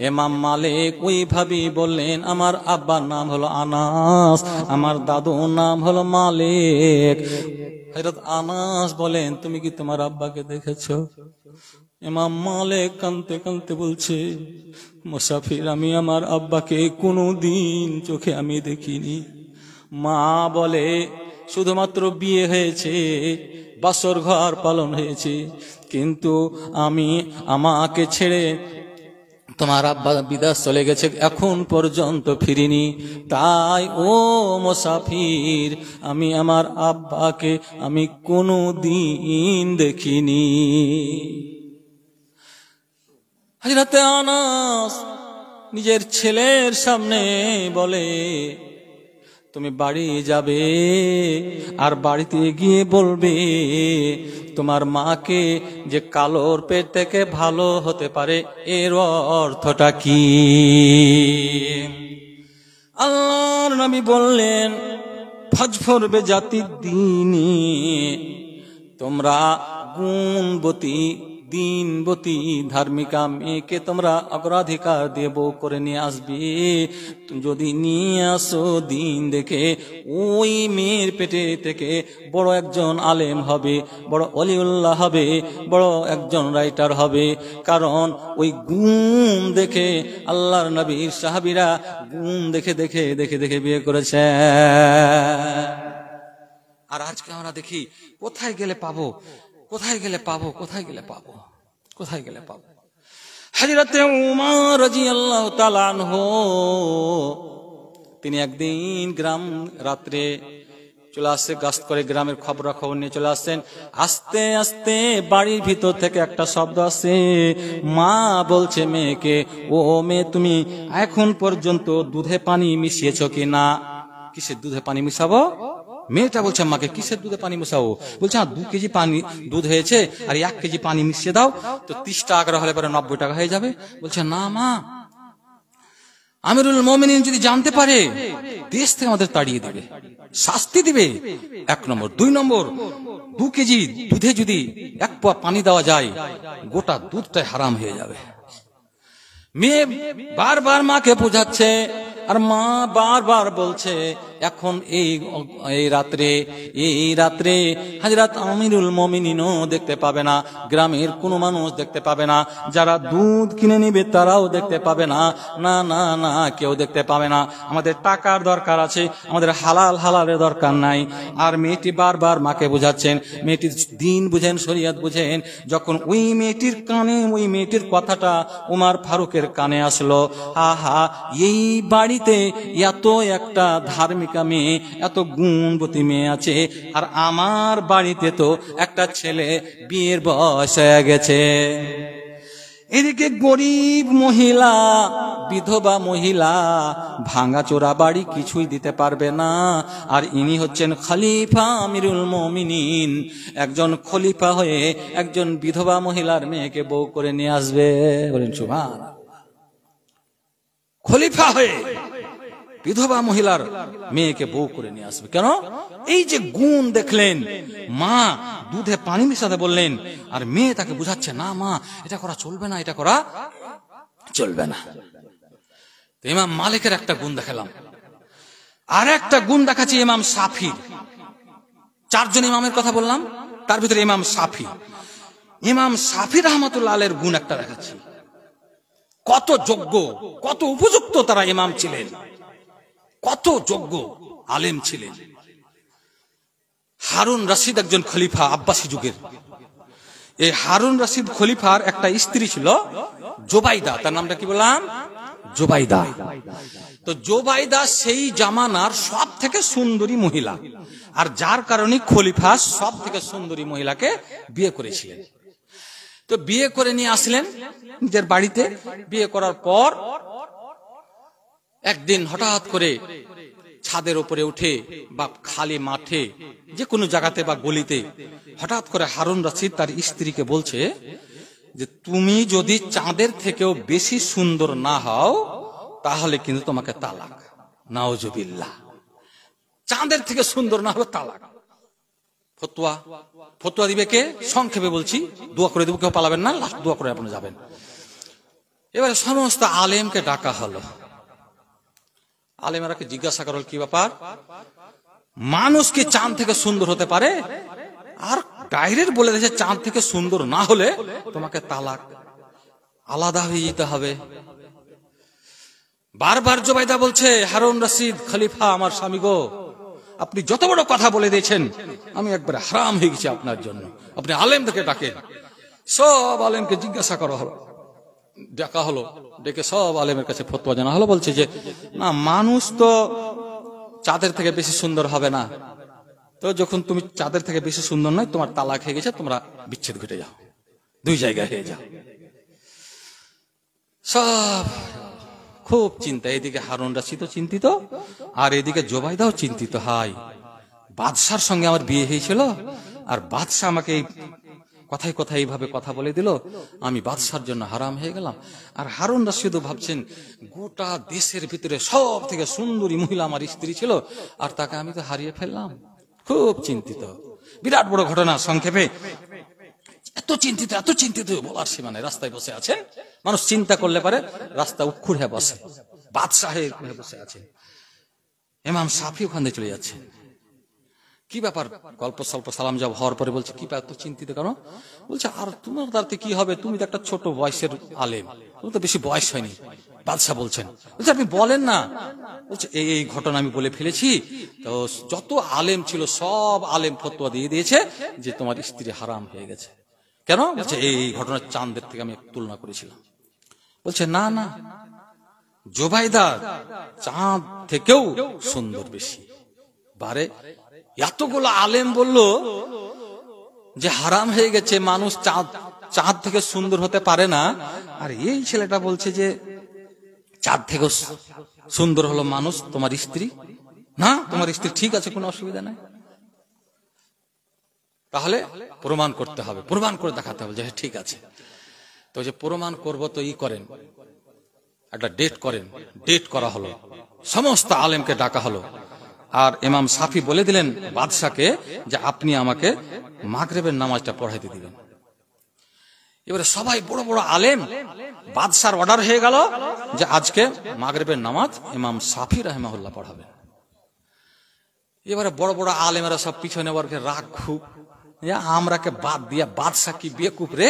ইমাম মালিক ওইভাবেই বললেন আমার আব্বার নাম হলো আনাস, আমার দাদুর নাম হলো মালিক। হযরত আনাস বলেন তুমি কি তোমার আব্বাকে দেখেছো? ইমাম মালিক কাঁদতে কাঁদতে বলছে মুসাফির আমি আমার আব্বাকে কোনোদিন চোখে আমি দেখিনি। মা বলে শুধুমাত্র বিয়ে হয়েছে, বাসর ঘর পালন হয়েছে, কিন্তু আমি আমাকে ছেড়ে তোমার আব্বা বিদেশ চলে গেছে, এখন পর্যন্ত ফিরিনি। তাই ও মুসাফির আমি আমার আব্বাকে আমি কোনো দিন দেখিনি। হযরত আনাস নিজের ছেলের সামনে বলে তুমি বাড়ি যাবে আর বাড়িতে গিয়ে বলবে তোমার মাকে যে কালোর পেট থেকে ভালো হতে পারে, এর অর্থটা কি? আল্লাহর নবী বললেন ফজফর বেজাতির দিনে তোমরা গুণবতী দিনবতী ধার্মিকা মেয়েকে তোমরা অগ্রাধিকার দিয়ে বউ করে নিয়ে আসবে। যদি নিয়ে আসো দিন দেখে, ওই মেয়ের পেটে থেকে বড় একজন আলেম হবে, বড় অলিউল্লাহ হবে, বড় একজন রাইটার হবে। কারণ ওই গুণ দেখে আল্লাহর নবীর সাহাবীরা গুণ দেখে দেখে দেখে দেখে বিয়ে করেছে। আর আজকে আমরা দেখি কোথায় গেলে পাবো, কোথায় গেলে পাবো, কোথায় গেলে পাবো, কোথায় গেলে পাবো। হযরত উমর রাদিয়াল্লাহু তাআলা আনহু তিনি একদিন গ্রাম রাত্রে চলে আসছে, গাস্ত করে গ্রামের খবরাখবর নিয়ে চলে আসছেন। আস্তে আস্তে বাড়ির ভিতর থেকে একটা শব্দ আসছে। মা বলছে মেয়েকে, ও মেয়ে তুমি এখন পর্যন্ত দুধে পানি মিশিয়েছো কিনা? কিসের দুধে পানি মিশাবো? মেয়েটা বলছে আমাকে কিসের দুধে পানি মিশাবো? বলছে 2 কেজি পানি দুধ হয়েছে আর 1 কেজি পানি মিশিয়ে দাও, তো 30 টাকা করে হলে পরে 90 টাকা হয়ে যাবে। বলছে না মা, আমিরুল মুমিনিন যদি জানতে পারে দেশ থেকে আমাদের তাড়িয়ে দেবে, শাস্তি দিবে। 1 নম্বর। 2 নম্বর, 2 কেজি দুধে যদি 1 পোয়া পানি দেওয়া যায়, গোটা দুধটাই হারাম হয়ে যাবে। মেয়ে বারবার মাকে বোঝাচ্ছে আর মা বারবার বলছে এখন এই রাত্রে হযরত আমিরুল মুমিনিনও দেখতে পাবে না, গ্রামের কোনো মানুষ দেখতে পাবে না, যারা দুধ কিনে নিবে তারাও দেখতে পাবে না, না না না কেউ দেখতে পাবে না। আমাদের টাকার দরকার আছে, আমাদের হালালের দরকার নাই। আর মেয়েটি বারবার মাকে বোঝাচ্ছেন, মেয়েটির দিন বুঝেন, শরীয়ত বুঝেন। যখন ওই মেয়েটির কানে ওই মেয়েটির কথাটা উমর ফারুকের কানে আসলো, আহা এই বাড়িতে এত একটা ধার্মিক মেয়ে, এত গুণবতী মেয়ে আছে, আর আমার বাড়িতে তো একটা ছেলে বিয়ের বয়স হয়ে গেছে। এদিকে গরিব মহিলা, বিধবা মহিলা, ভাঙা চোরা বাড়ি কিছুই দিতে পারবে না। আর ইনি হচ্ছেন খলিফা আমিরুল মুমিনিন। একজন খলিফা হয়ে একজন বিধবা মহিলার মেয়েকে বউ করে নিয়ে আসবে। বলেন সুবহানাল্লাহ। খলিফা হয়ে বিধবা মহিলার মেয়েকে বউ করে নিয়ে আসবে কেন? এই যে গুণ দেখলেন, মা দুধে পানি মিশাতে বললেন, আর মেয়ে তাকে বুঝাচ্ছে, না মা এটা করা চলবে না, এটা করা চলবে না। ইমাম মালিকের একটা গুণ দেখালাম, আর একটা গুণ দেখাচ্ছি ইমাম শাফির। চারজন ইমামের কথা বললাম, তার ভিতরে ইমাম শাফি, ইমাম শাফি রহমাতুল্লাহ আলাইহির গুণ একটা দেখাচ্ছি। কত যোগ্য, কত উপযুক্ত তারা ইমাম ছিলেন, কত যোগ্য আলেম ছিলেন। হারুন রশিদ একজন খলিফা আব্বাসী যুগের। এই হারুন রশিদ খলিফার একটা স্ত্রী ছিল জোবাইদা, তার নামটা কি বললাম? জোবাইদা। তো জোবাইদা সেই জামানার সব থেকে সুন্দরী মহিলা, আর যার কারণে খলিফা সব থেকে সুন্দরী মহিলাকে বিয়ে করেছিলেন। তো বিয়ে করে নিয়ে আসলেন নিজের বাড়িতে। বিয়ে করার পর একদিন হঠাৎ করে ছাদের উপরে উঠে বা খালি মাঠে যে কোনো জায়গাতে বা গলিতে হঠাৎ করে হারুন রশিদ তার স্ত্রীকে বলছে যে তুমি যদি চাঁদের থেকেও বেশি সুন্দর না হও তাহলে কিন্তু তোমাকে তালাক। নাউজুবিল্লাহ। চাঁদের থেকে সুন্দর না হলে তালাক। ফতোয়া, ফতোয়া দিবে কে? সংক্ষেপে বলছি, দোয়া করে দেবো, কেউ পালাবেন না, লাস্ট দোয়া করে আপনি যাবেন। এবারে সমস্ত আলেমকে ডাকা হলো। আলেমেরাকে জিজ্ঞাসা করল, কি ব্যাপার, মানুষ কি চাঁদ থেকে সুন্দর হতে পারে? আর ডাইরেক্ট বলে দিয়েছে চাঁদ থেকে সুন্দর না হলে তোমাকে তালাক, আলাদা হয়ে যেতে হবে। বারবার জোবাইদা বলছে, হারুন রশিদ খলিফা আমার স্বামী গো, আপনি যত বড় কথা বলে দিয়েছেন, আমি একবারে হারাম হয়ে গেছি আপনার জন্য। আপনি আলেমদেরকে ডাকেন। সব আলেমকে জিজ্ঞাসা করা হলো, ডাকা হলো, ডেকে সব আলেমের কাছে ফতোয়া জানা হলো। বলছে যে না, মানুষ তো চাঁদের থেকে বেশি সুন্দর হবে না, তো যখন তুমি চাঁদের থেকে বেশি সুন্দর নয়, তোমার তালাক হয়ে গেছে, তোমরা বিচ্ছেদ ঘটে যাও, দুই জায়গায় হয়ে যাও। সব খুব চিন্তা, এদিকে হারুন রশিদও চিন্তিত, আর এদিকে জোবাইদাও চিন্তিত। হাই, বাদশার সঙ্গে আমার বিয়ে হয়েছিল, আর বাদশা আমাকে এই কথায় কথায় এইভাবে কথা বলে দিল, আমি বাদশার জন্য হারাম হয়ে গেলাম। আর হারুন রশিদও ভাবছেন, গোটা দেশের ভিতরে সব থেকে সুন্দরী মহিলা আমার স্ত্রী ছিল, আর তাকে আমি তো হারিয়ে ফেললাম। খুব চিন্তিত, বিরাট বড় ঘটনা। সংক্ষেপে এত চিন্তিত বলার সীমা নেই। রাস্তায় বসে আছেন, মানুষ চিন্তা করলে পারে রাস্তা উৎখুর হয়ে বসে, বাদশাহ হয়ে বসে আছে। ইমাম শাফি ওখান থেকে চলে যাচ্ছে। কি ব্যাপার? গল্প স্বল্প সালাম জবাব হওয়ার পরে বলছে, কি ব্যাপার, চিন্তিত কেন? বলছে, আর তোমার তাতে কি হবে, তুমি তো একটা ছোট বয়সের আলেম, তুমি তো বেশি বয়স হয়নি। বাদশাহ বলছেন, বলছে আপনি বলেন না। বলছে এই ঘটনা আমি বলে ফেলেছি, তো যত আলেম ছিল সব আলেম ফতোয়া দিয়ে দিয়েছে যে তোমার স্ত্রী হারাম হয়ে গেছে। কেন? বলছে এই ঘটনা চাঁদের থেকে আমি তুলনা করেছিলাম। বলছে না না, জোবাইদা চাঁদ থেকেও সুন্দর বেশি। বারে এতগুলো আলেম বলল যে হারাম হয়ে গেছে, মানুষ চাঁদ থেকে সুন্দর হতে পারে না, আর এই ছেলেটা বলছে যে চাঁদ থেকে সুন্দর হলো মানুষ, তোমার স্ত্রী। না, তোমার স্ত্রী ঠিক আছে, কোনো অসুবিধা নাই। তাহলে প্রমাণ করতে হবে, প্রমাণ করে দেখাতে হবে যে ঠিক আছে। তো যে প্রমাণ করব, তো করেন, একটা ডেট করেন। ডেট করা হলো, সমস্ত আলেমকে ডাকা হলো, আর ইমাম শাফি বলে দিলেন বাদশাকে যে আপনি আমাকে মাগরিবের নামাজটা পড়াইতে দিবেন। এবারে সবাই বড় বড় আলেম, বাদশার অর্ডার হয়ে গেল যে আজকে মাগরিবের নামাজ ইমাম শাফি রাহিমাহুল্লাহ পড়াবেন। এবারে বড় বড় আলেমেরা সব পিছনে বর্গে রাগ, খুব আমরাকে বাদ দিয়া বাদশা কি বেকুব রে,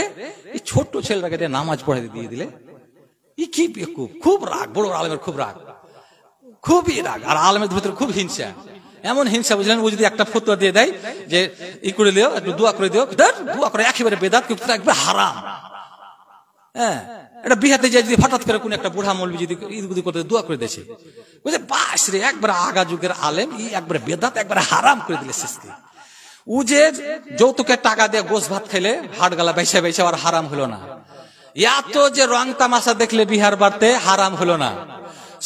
এই ছোট্ট ছেলেটাকে নামাজ পড়াইতে দিয়ে দিলে, কি বেকুব। খুব রাগ, বড় বড় আলেমের খুব রাগ, খুবই রাগ। আর আলেমের ভিতরে খুব হিংসা, এমন হিংসা বুঝলেন, ও যদি একটা ফতোয়া দিয়ে দেয় যে করে দিও, একটু দোয়া করে দিও, দোয়া করে একেবারে বেদাত, একবার হারাম। হ্যাঁ, এটা বিহাতে যায় যদি হঠাৎ করে কোন একটা বুড়া মৌলবি যদি ঈদগুদি করতে দোয়া করে দিয়েছে, বুঝলে বাস রে, একবার আগা যুগের আলেম, একবারে বেদাত, একবারে হারাম করে দিলে শেষকে। ও যে যৌতুকের টাকা দিয়ে গোস ভাত খেলে হাট গালা বেছে বেছে আর হারাম হলো না, এত যে রং তামাশা দেখলে বিহার বাড়তে হারাম হলো না,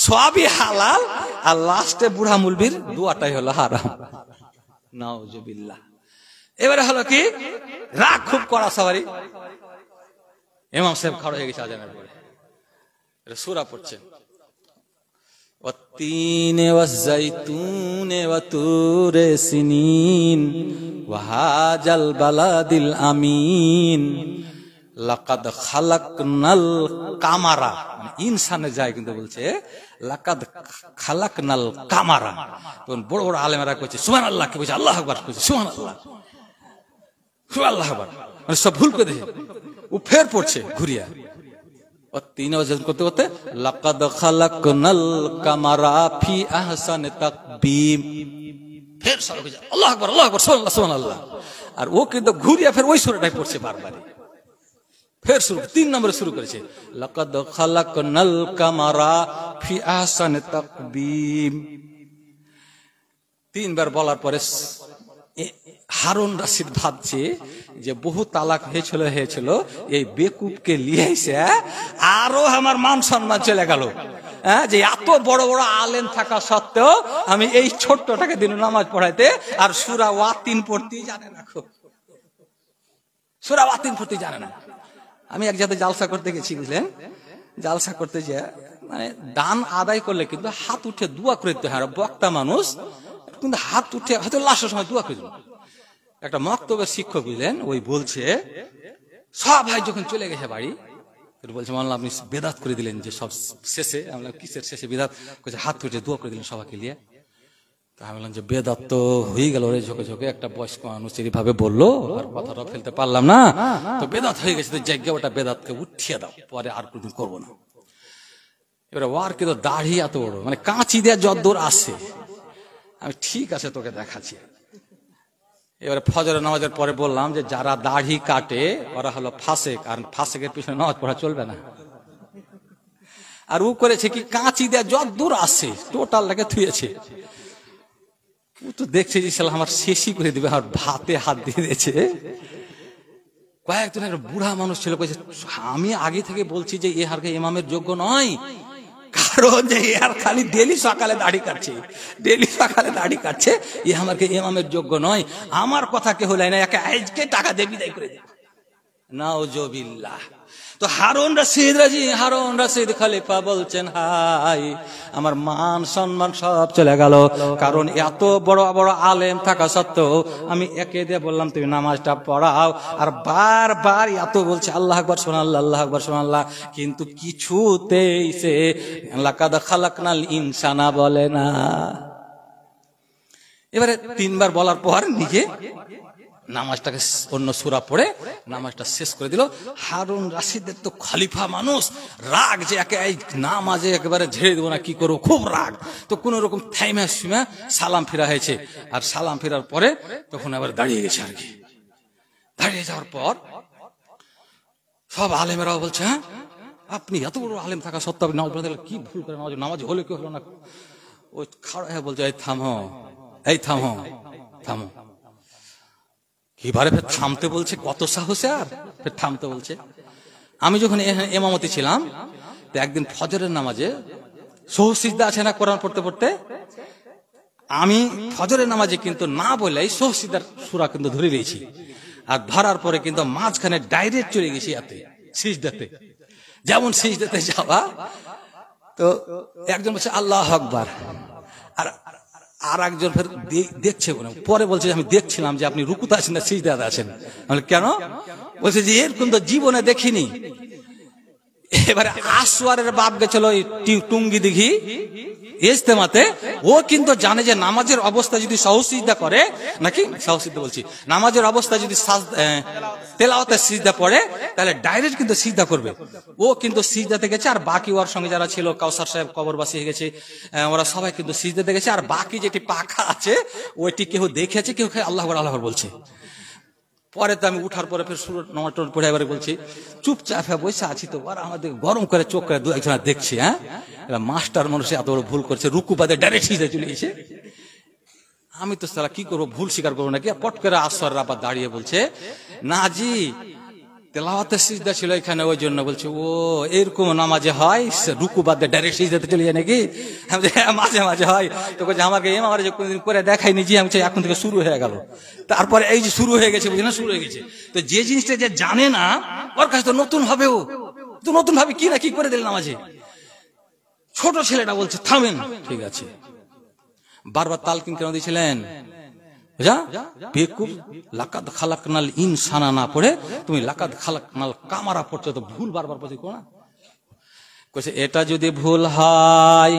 সবই হালাল, আর লাস্টে বুড়া মুলবির দুয়াটাই হলো হারাম। নাউজুবিল্লাহ। এবারে হলো কি, রাগ খুব কড়া সবারই। ইমাম সাহেব খাড়া হয়ে গেছে আজানের পরে, এটা সূরা পড়ছে, ওয়াত্তিনে ওয়াজ্জাইতুনে ওয়াতুরে সিনিন ওয়াহাজাল বালাদিল আমিন লাকাদ খালাকনাল কামারা, মানে ইনসানের যায় কিন্তু বলছে লাকাদ খালাকনাল কামারা। তখন বড় বড় আলেমেরা কইছে সুবহানাল্লাহ, কে বলছে আল্লাহু আকবার, কইছে সুবহানাল্লাহ, সুবহানাল্লাহ আকবার, মানে সব ভুল করে দেখে ও ফের পড়ছে ঘুরিয়া। ও তিন ওয়াজ করতে করতে লাকাদ খালাকনাল কামারা ফি আহসানি তাকবীম, ফের সব কইছে আল্লাহু আকবার, আল্লাহু আকবার, সুবহানাল্লাহ, সুবহানাল্লাহ। আর ও কিন্তু ঘুরিয়া ফের ওই সূরাটাই পড়ছে বারবার, ফের শুরু 3 নম্বরে শুরু করেছে লাকাদ খালাকনাল কামারা ফি আহসানি তাকবীম। 3 বার বলার পরে হারুন রশিদ ভাবছে যে বহু তালাক হয়েছিল, এই বেকুবকে নিয়ে এসে আরো আমার মান সম্মান চলে গেল। যে এত বড় বড় আলেম থাকা সত্ত্বেও আমি এই ছোট্টটাকে দিন নামাজ পড়াইতে আর সূরা ওয়াতিন পড়তেই জানে না, সূরা ওয়াতিন পড়তেই জানে না। আমি এক জায়গায় জালসা করতে গেছি, বুঝলেন, জালসা করতে যে মানে দান আদায় করলে কিন্তু হাত উঠে দোয়া করে দিতে হয়। বক্তা মানুষ কিন্তু হাত উঠে হয়তো লাস্টের সময় দোয়া করে দিল। একটা মক্তবের শিক্ষক, বুঝলেন, ওই বলছে সব ভাই যখন চলে গেছে বাড়ি, বলছে মানলাম আপনি বেদাত করে দিলেন যে সব শেষে। আমরা কিসের শেষে বেদাত করছে? হাত উঠে দোয়া করে দিলেন সবাইকে নিয়ে। আমি বললাম যে বেদাত তো হয়ে গেল রে, ঝোঁকে ঝোঁকে একটা বয়স্ক মানুষ এইভাবে বললো, আর কথাটা ফেলতে পারলাম না, তো বেদাত হয়ে গেছে, তো জায়গা ওটা বেদাতকে উঠিয়ে দাও, পরে আর কোনদিন করবো না। এবারে ওয়ার কিন্তু দাড়ি এত বড়, মানে কাঁচি দেওয়া যদ্দূর আসে। আমি ঠিক আছে তোকে দেখাচ্ছি। এবারে ফজরের নামাজের পরে বললাম যে যারা দাড়ি কাটে ওরা হলো ফাসেক, আর ফাসেকের পিছনে নামাজ পড়া চলবে না। আর ও করেছে কি, কাঁচি দেওয়া যদ্দূর আসে টোটালটাকে থুয়েছে। ও তো দেখছে যে আমার শেষই করে দিবে, আর ভাতে হাত দিয়ে দিয়েছে। কয়েকজন একটা বুড়া মানুষ ছিল, কয়েছে আমি আগে থেকে বলছি যে এ হারকে ইমামের যোগ্য নয়, কারণ যে আর খালি ডেলি সকালে দাড়ি কাটছে, ডেলি সকালে দাড়ি কাটছে, এ আমাকে ইমামের যোগ্য নয়। আমার কথা কে হলাই না, একে আজকে টাকা দিয়ে বিদায় করে দেব। নাউজুবিল্লাহ। তো হারুন রশিদ খলিফা বলছেন হাই, আমার মান সম্মান সব চলে গেল, কারণ এত বড় বড় আলেম থাকা সত্ত্বেও আমি একে দিয়ে বললাম তুমি নামাজটা পড়াও, আর বারবার এত বলছে আল্লাহু আকবার সুবহানাল্লাহ, আল্লাহু আকবার সুবহানাল্লাহ, কিন্তু কিছুতেই সে লাকাদ খালাকনাল ইনসানা বলে না। এবারে 3 বার বলার পর নিজে নামাজটাকে অন্য সূরা পড়ে নামাজটা শেষ করে দিল। হারুন রশিদের তো খলিফা মানুষ, রাগ যে একে নামাজে একেবারে ঝেড়ে দেবো না, কি করবো, খুব রাগ। তো কোন রকম থাইমা সালাম ফেরা হয়েছে, আর সালাম ফেরার পরে তখন আবার দাঁড়িয়ে গেছে। আর কি দাঁড়িয়ে যাওয়ার পর সব আলেমেরাও বলছে হ্যাঁ আপনি এত বড় আলেম থাকা সত্ত্বেও আপনি নামাজ পড়তে কি ভুল করে, নামাজ হলে কি হলো না। ওই খাড়া হয়ে বলছে এই থামো, এই থামো থামো। এবারে ফের থামতে বলছে, কত সাহসে আর ফের থামতে বলছে। আমি যখন ইমামতি ছিলাম, তো একদিন ফজরের নামাজে সহসিজদা আছে না কোরআন পড়তে পড়তে, আমি ফজরের নামাজে কিন্তু না বলেই সহসিজদার সূরা কিন্তু ধরে নিয়েছি, আর ধরার পরে কিন্তু মাঝখানে ডাইরেক্ট চলে গেছি এতে সিজদাতে। যেমন সিজদাতে যাওয়া, তো একজন বলছে আল্লাহু আকবার, আর একজন ফের দেখছে, পরে বলছে আমি দেখছিলাম যে আপনি রুকুতে আছেন না সিজদাতে আছেন। কেন? বলছে যে এরকম তো জীবনে দেখিনি। এবারে আসওয়ারের বাপ গেছিল টুঙ্গি দিঘি ইজতেমাতে, ও কিন্তু জানে যে নামাজের অবস্থা যদি সহসিজদা করে, নাকি সহসিজদা বলছি, নামাজের অবস্থা যদি তেলাওয়াতে সিজদা পড়ে তাহলে ডাইরেক্ট কিন্তু সিজদা করবে। ও কিন্তু সিজদাতে গেছে, আর বাকি ওর সঙ্গে যারা ছিল, কাউসার সাহেব কবরবাসী হয়ে গেছে, ওরা সবাই কিন্তু সিজদাতে গেছে, আর বাকি যেটি পাখা আছে ওইটি কেউ দেখেছে, কেউ আল্লাহু আকবার আল্লাহু আকবার বলছে। পরে তো আমি উঠার পরে ফের সুরত নামাজ পড়ে এবারে বলছি চুপচাপ বসে আছি, তো ওরা আমাদের গরম করে চোখ করে দু একজন দেখছি, হ্যাঁ মাস্টার মানুষ এত বড় ভুল করছে, রুকু বাদে ডাইরেক্ট সিজদায় চলে গেছে। আমি তো সালা কি করবো, ভুল স্বীকার করবো নাকি। পট করে আসর আবার দাঁড়িয়ে বলছে না জি, তেলাওয়াতের সিজদা ছিল এখানে, ওই জন্য বলছে ও এরকম নামাজে হয়, রুকু বাদ দিয়ে ডাইরেক্ট সিজদাতে চলে যায় নাকি? মাঝে মাঝে হয়। তো বলছে আমাকে আমার যে কোনদিন করে দেখাইনি, যে আমি এখন থেকে শুরু হয়ে গেল। তারপরে এই যে শুরু হয়ে গেছে, বুঝলি না, শুরু হয়ে গেছে। তো যে জিনিসটা যে জানে না, ওর কাছে তো নতুন হবে, ও তো নতুন ভাবে কি না কি করে দিল নামাজে। ছোট ছেলেটা বলছে থামেন, ঠিক আছে। বারবার তালকিন কেন দিয়েছিলেন? বেকুব, লাকাদ খালাকনাল ইনসানা না পড়ে তুমি লাকাদ খালাকনাল কামারা পড়ছো, তো ভুল বারবার পড়ছে কোন? কইছে এটা যদি ভুল হয়,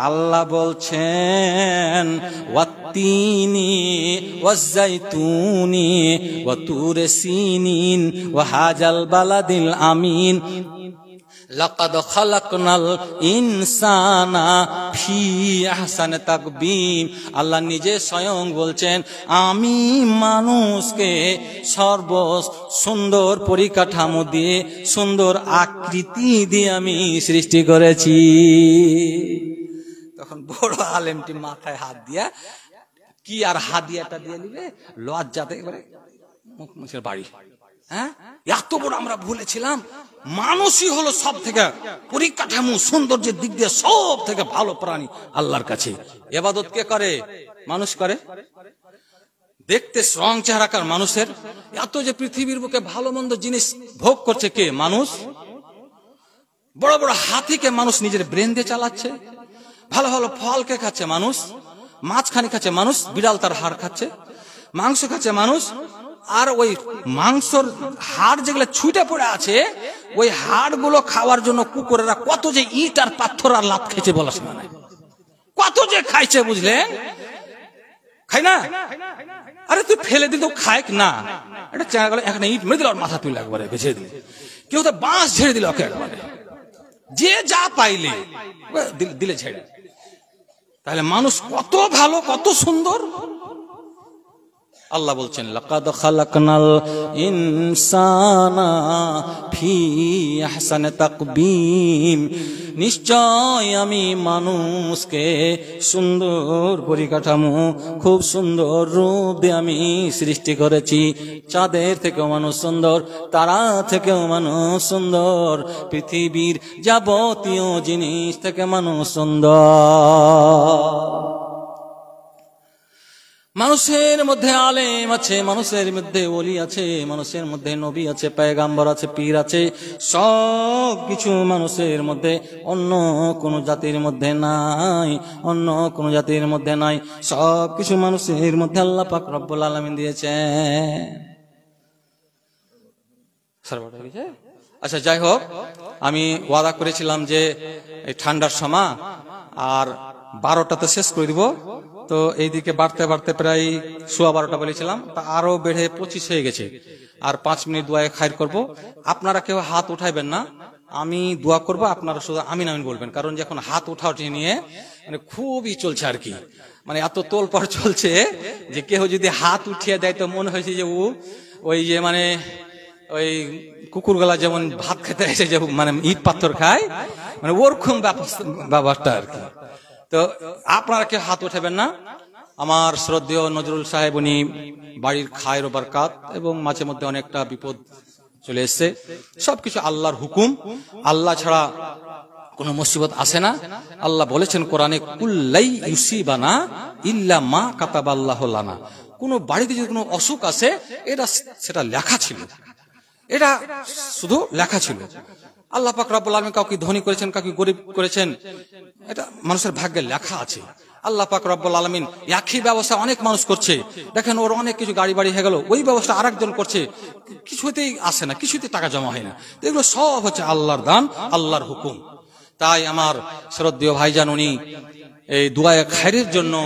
আল্লাহ বলছেন ওয়াত্তিনি ওয়াজ্জাইতুনি ওয়া তুরে সিনিন ওয়া হাজাল বালাদিল আমিন লাকাদ খালাকনাল ইনসানা ফি আহসানি তাকবীম। আল্লাহ নিজে স্বয়ং বলছেন, আমি মানুষকে সর্ব সুন্দর পরিকাঠামো দিয়ে, সুন্দর আকৃতি দিয়ে আমি সৃষ্টি করেছি। তখন বড় আলেমটি মাথায় হাত দিয়া, কি আর হাদিয়াটা দিয়ে নিবে, লজ্জাতে এবারে মুখের বাড়ি। হ্যাঁ, এত বড় আমরা ভুলেছিলাম। মানুষই হলো সব থেকে পরিকাঠামো সৌন্দর্যের দিক দিয়ে সব থেকে ভালো প্রাণী আল্লাহর কাছে। ইবাদত কে করে? মানুষ করে। দেখতে স্ট্রং চেহারাকার মানুষের এত যে পৃথিবীর বুকে ভালো মন্দ জিনিস ভোগ করছে কে? মানুষ। বড় বড় হাতিকে মানুষ নিজের ব্রেন দিয়ে চালাচ্ছে। ভালো ভালো ফল কে খাচ্ছে? মানুষ। মাছ খানি খাচ্ছে মানুষ, বিড়াল তার হাড় খাচ্ছে। মাংস খাচ্ছে মানুষ, আর ওই মাংসর হাড় যেগুলো ছুটে পড়ে আছে, ওই হাড় গুলো খাওয়ার জন্য কুকুরেরা কত যে ইট আর পাথর আর লাত খেয়েছে বলা শোনা নাই, কত যে খাইছে, বুঝলেন? খাই না? আরে তুই ফেলে দিল, খায় না? এটা চেনা গেল, এখানে ইট মেরে দিল, মাথা তুলে একবারে বেছে দিল। কেউ তো বাঁশ ঝেড়ে দিল একবারে, যে যা পাইলে দিলে ঝেড়ে। তাহলে মানুষ কত ভালো, কত সুন্দর। আল্লাহ বলছেন লাকাদ খালাকনাল ইনসানা ফি আহসানি তাকবীম, নিশ্চয় আমি মানুষকে সুন্দর পরিকাঠামো, খুব সুন্দর রূপ দিয়ে আমি সৃষ্টি করেছি। চাঁদের থেকেও মানুষ সুন্দর, তারা থেকেও মানুষ সুন্দর, পৃথিবীর যাবতীয় জিনিস থেকে মানুষ সুন্দর। মানুষের মধ্যে আলেম আছে, মানুষের মধ্যে ওলি আছে, মানুষের মধ্যে নবী আছে, পয়গাম্বর আছে, পীর আছে, সব কিছু মানুষের মধ্যে, অন্য কোন জাতির মধ্যে নাই, অন্য কোন জাতির মধ্যে নাই। সব কিছু মানুষের মধ্যে আল্লাহ পাক রব্বুল আলামিন দিয়েছেন। আচ্ছা, যাই হোক, আমি ওয়াদা করেছিলাম যে এই ঠান্ডার সময় আর 12টাতে শেষ করে দিব। তো এইদিকে বাড়তে বাড়তে প্রায় 12:15 বলেছিলাম, তা আরো বেড়ে 25 হয়ে গেছে। আর 5 মিনিট দোয়ায় খায়ের করব। আপনারা কেউ হাত উঠাইবেন না, আমি দোয়া করব, আপনারা শুধু আমিন আমিন বলবেন। কারণ যখন হাত উঠাউঠি নিয়ে মানে খুবই চলছে আর কি, মানে এত তোলপাড় চলছে যে কেউ যদি হাত উঠিয়ে দেয় তো মনে হয়েছে যে ওই যে মানে ওই কুকুরগুলা যেমন ভাত খেতে এসে যে মানে ইট পাথর খায়, মানে ওরকম ব্যাপারটা আর কি। তো আপনারা কেউ হাত উঠাবেন না। আমার শ্রদ্ধেয় নজরুল সাহেব, উনি বাড়ির খায়ের বারকাত এবং মাঝে মধ্যে অনেকটা বিপদ চলে এসছে। সবকিছু আল্লাহর হুকুম, আল্লাহ ছাড়া কোন মুসিবত আসে না। আল্লাহ বলেছেন কোরআনে, কুল্লাই ইউসিবানা ইল্লা মা কাতাবাল্লাহু লানা। কোন বাড়িতে যদি কোনো অসুখ আসে, এটা সেটা লেখা ছিল, এটা শুধু লেখা ছিল। আল্লাহ পাক রব্বুল আলামিন কাউকে ধনী করেছেন, কাউকে গরিব করেছেন, এটা মানুষের ভাগ্যে লেখা আছে। আল্লাহ পাক রব্বুল আলামিন একই ব্যবস্থা অনেক মানুষ করছে, দেখেন ওর অনেক কিছু গাড়ি বাড়ি হয়ে গেল, ওই ব্যবস্থা আরেকজন করছে, কিছুতেই আসে না, কিছুতেই টাকা জমা হয় না। এগুলো সব হচ্ছে আল্লাহর দান, আল্লাহর হুকুম। তাই আমার শ্রদ্ধেয় ভাইজান, উনি এই দুআয়ে খায়রের জন্য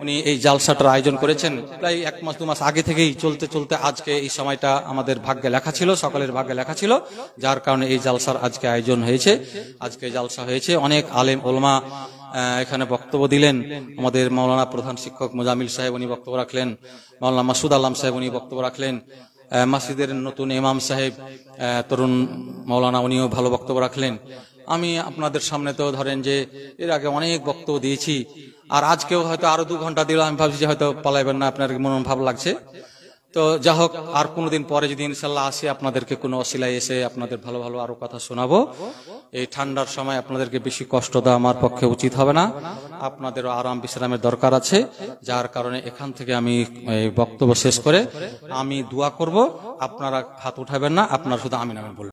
উনি এই জালসাটার আয়োজন করেছেন। প্রায় 1 মাস 2 মাস আগে থেকেই চলতে চলতে আজকে এই সময়টা আমাদের ভাগ্যে লেখা ছিল, সকলের ভাগ্যে লেখা ছিল, যার কারণে এই জালসার আজকে আয়োজন হয়েছে। আজকে জালসা হয়েছে, অনেক আলেম ওলামা এখানে বক্তব্য দিলেন। আমাদের মাওলানা প্রধান শিক্ষক মোজামিল সাহেব উনি বক্তব্য রাখলেন, মাওলানা মাসুদ আলম সাহেব উনি বক্তব্য রাখলেন, মসজিদের নতুন ইমাম সাহেব তরুণ মাওলানা উনিও ভালো বক্তব্য রাখলেন। আমি আপনাদের সামনে তো ধরেন যে এর আগে অনেক বক্তব্য দিয়েছি, আর আজকেও হয়তো আরো 2 ঘন্টা দিলে আমি ভাবছি যে হয়তো পালাইবেন না, আপনার মন ভাব লাগছে। তো যা হোক, আর কোনোদিন পরে যদি ইনশাল্লাহ আসি, আপনাদেরকে কোনো অসিলায় এসে আপনাদের ভালো ভালো আরো কথা শোনাবো। এই ঠান্ডার সময় আপনাদেরকে বেশি কষ্ট দেওয়া আমার পক্ষে উচিত হবে না, আপনাদেরও আরাম বিশ্রামের দরকার আছে। যার কারণে এখান থেকে আমি এই বক্তব্য শেষ করে আমি দোয়া করব। আপনারা হাত উঠাবেন না, আপনারা শুধু আমিন আমিন বলবেন।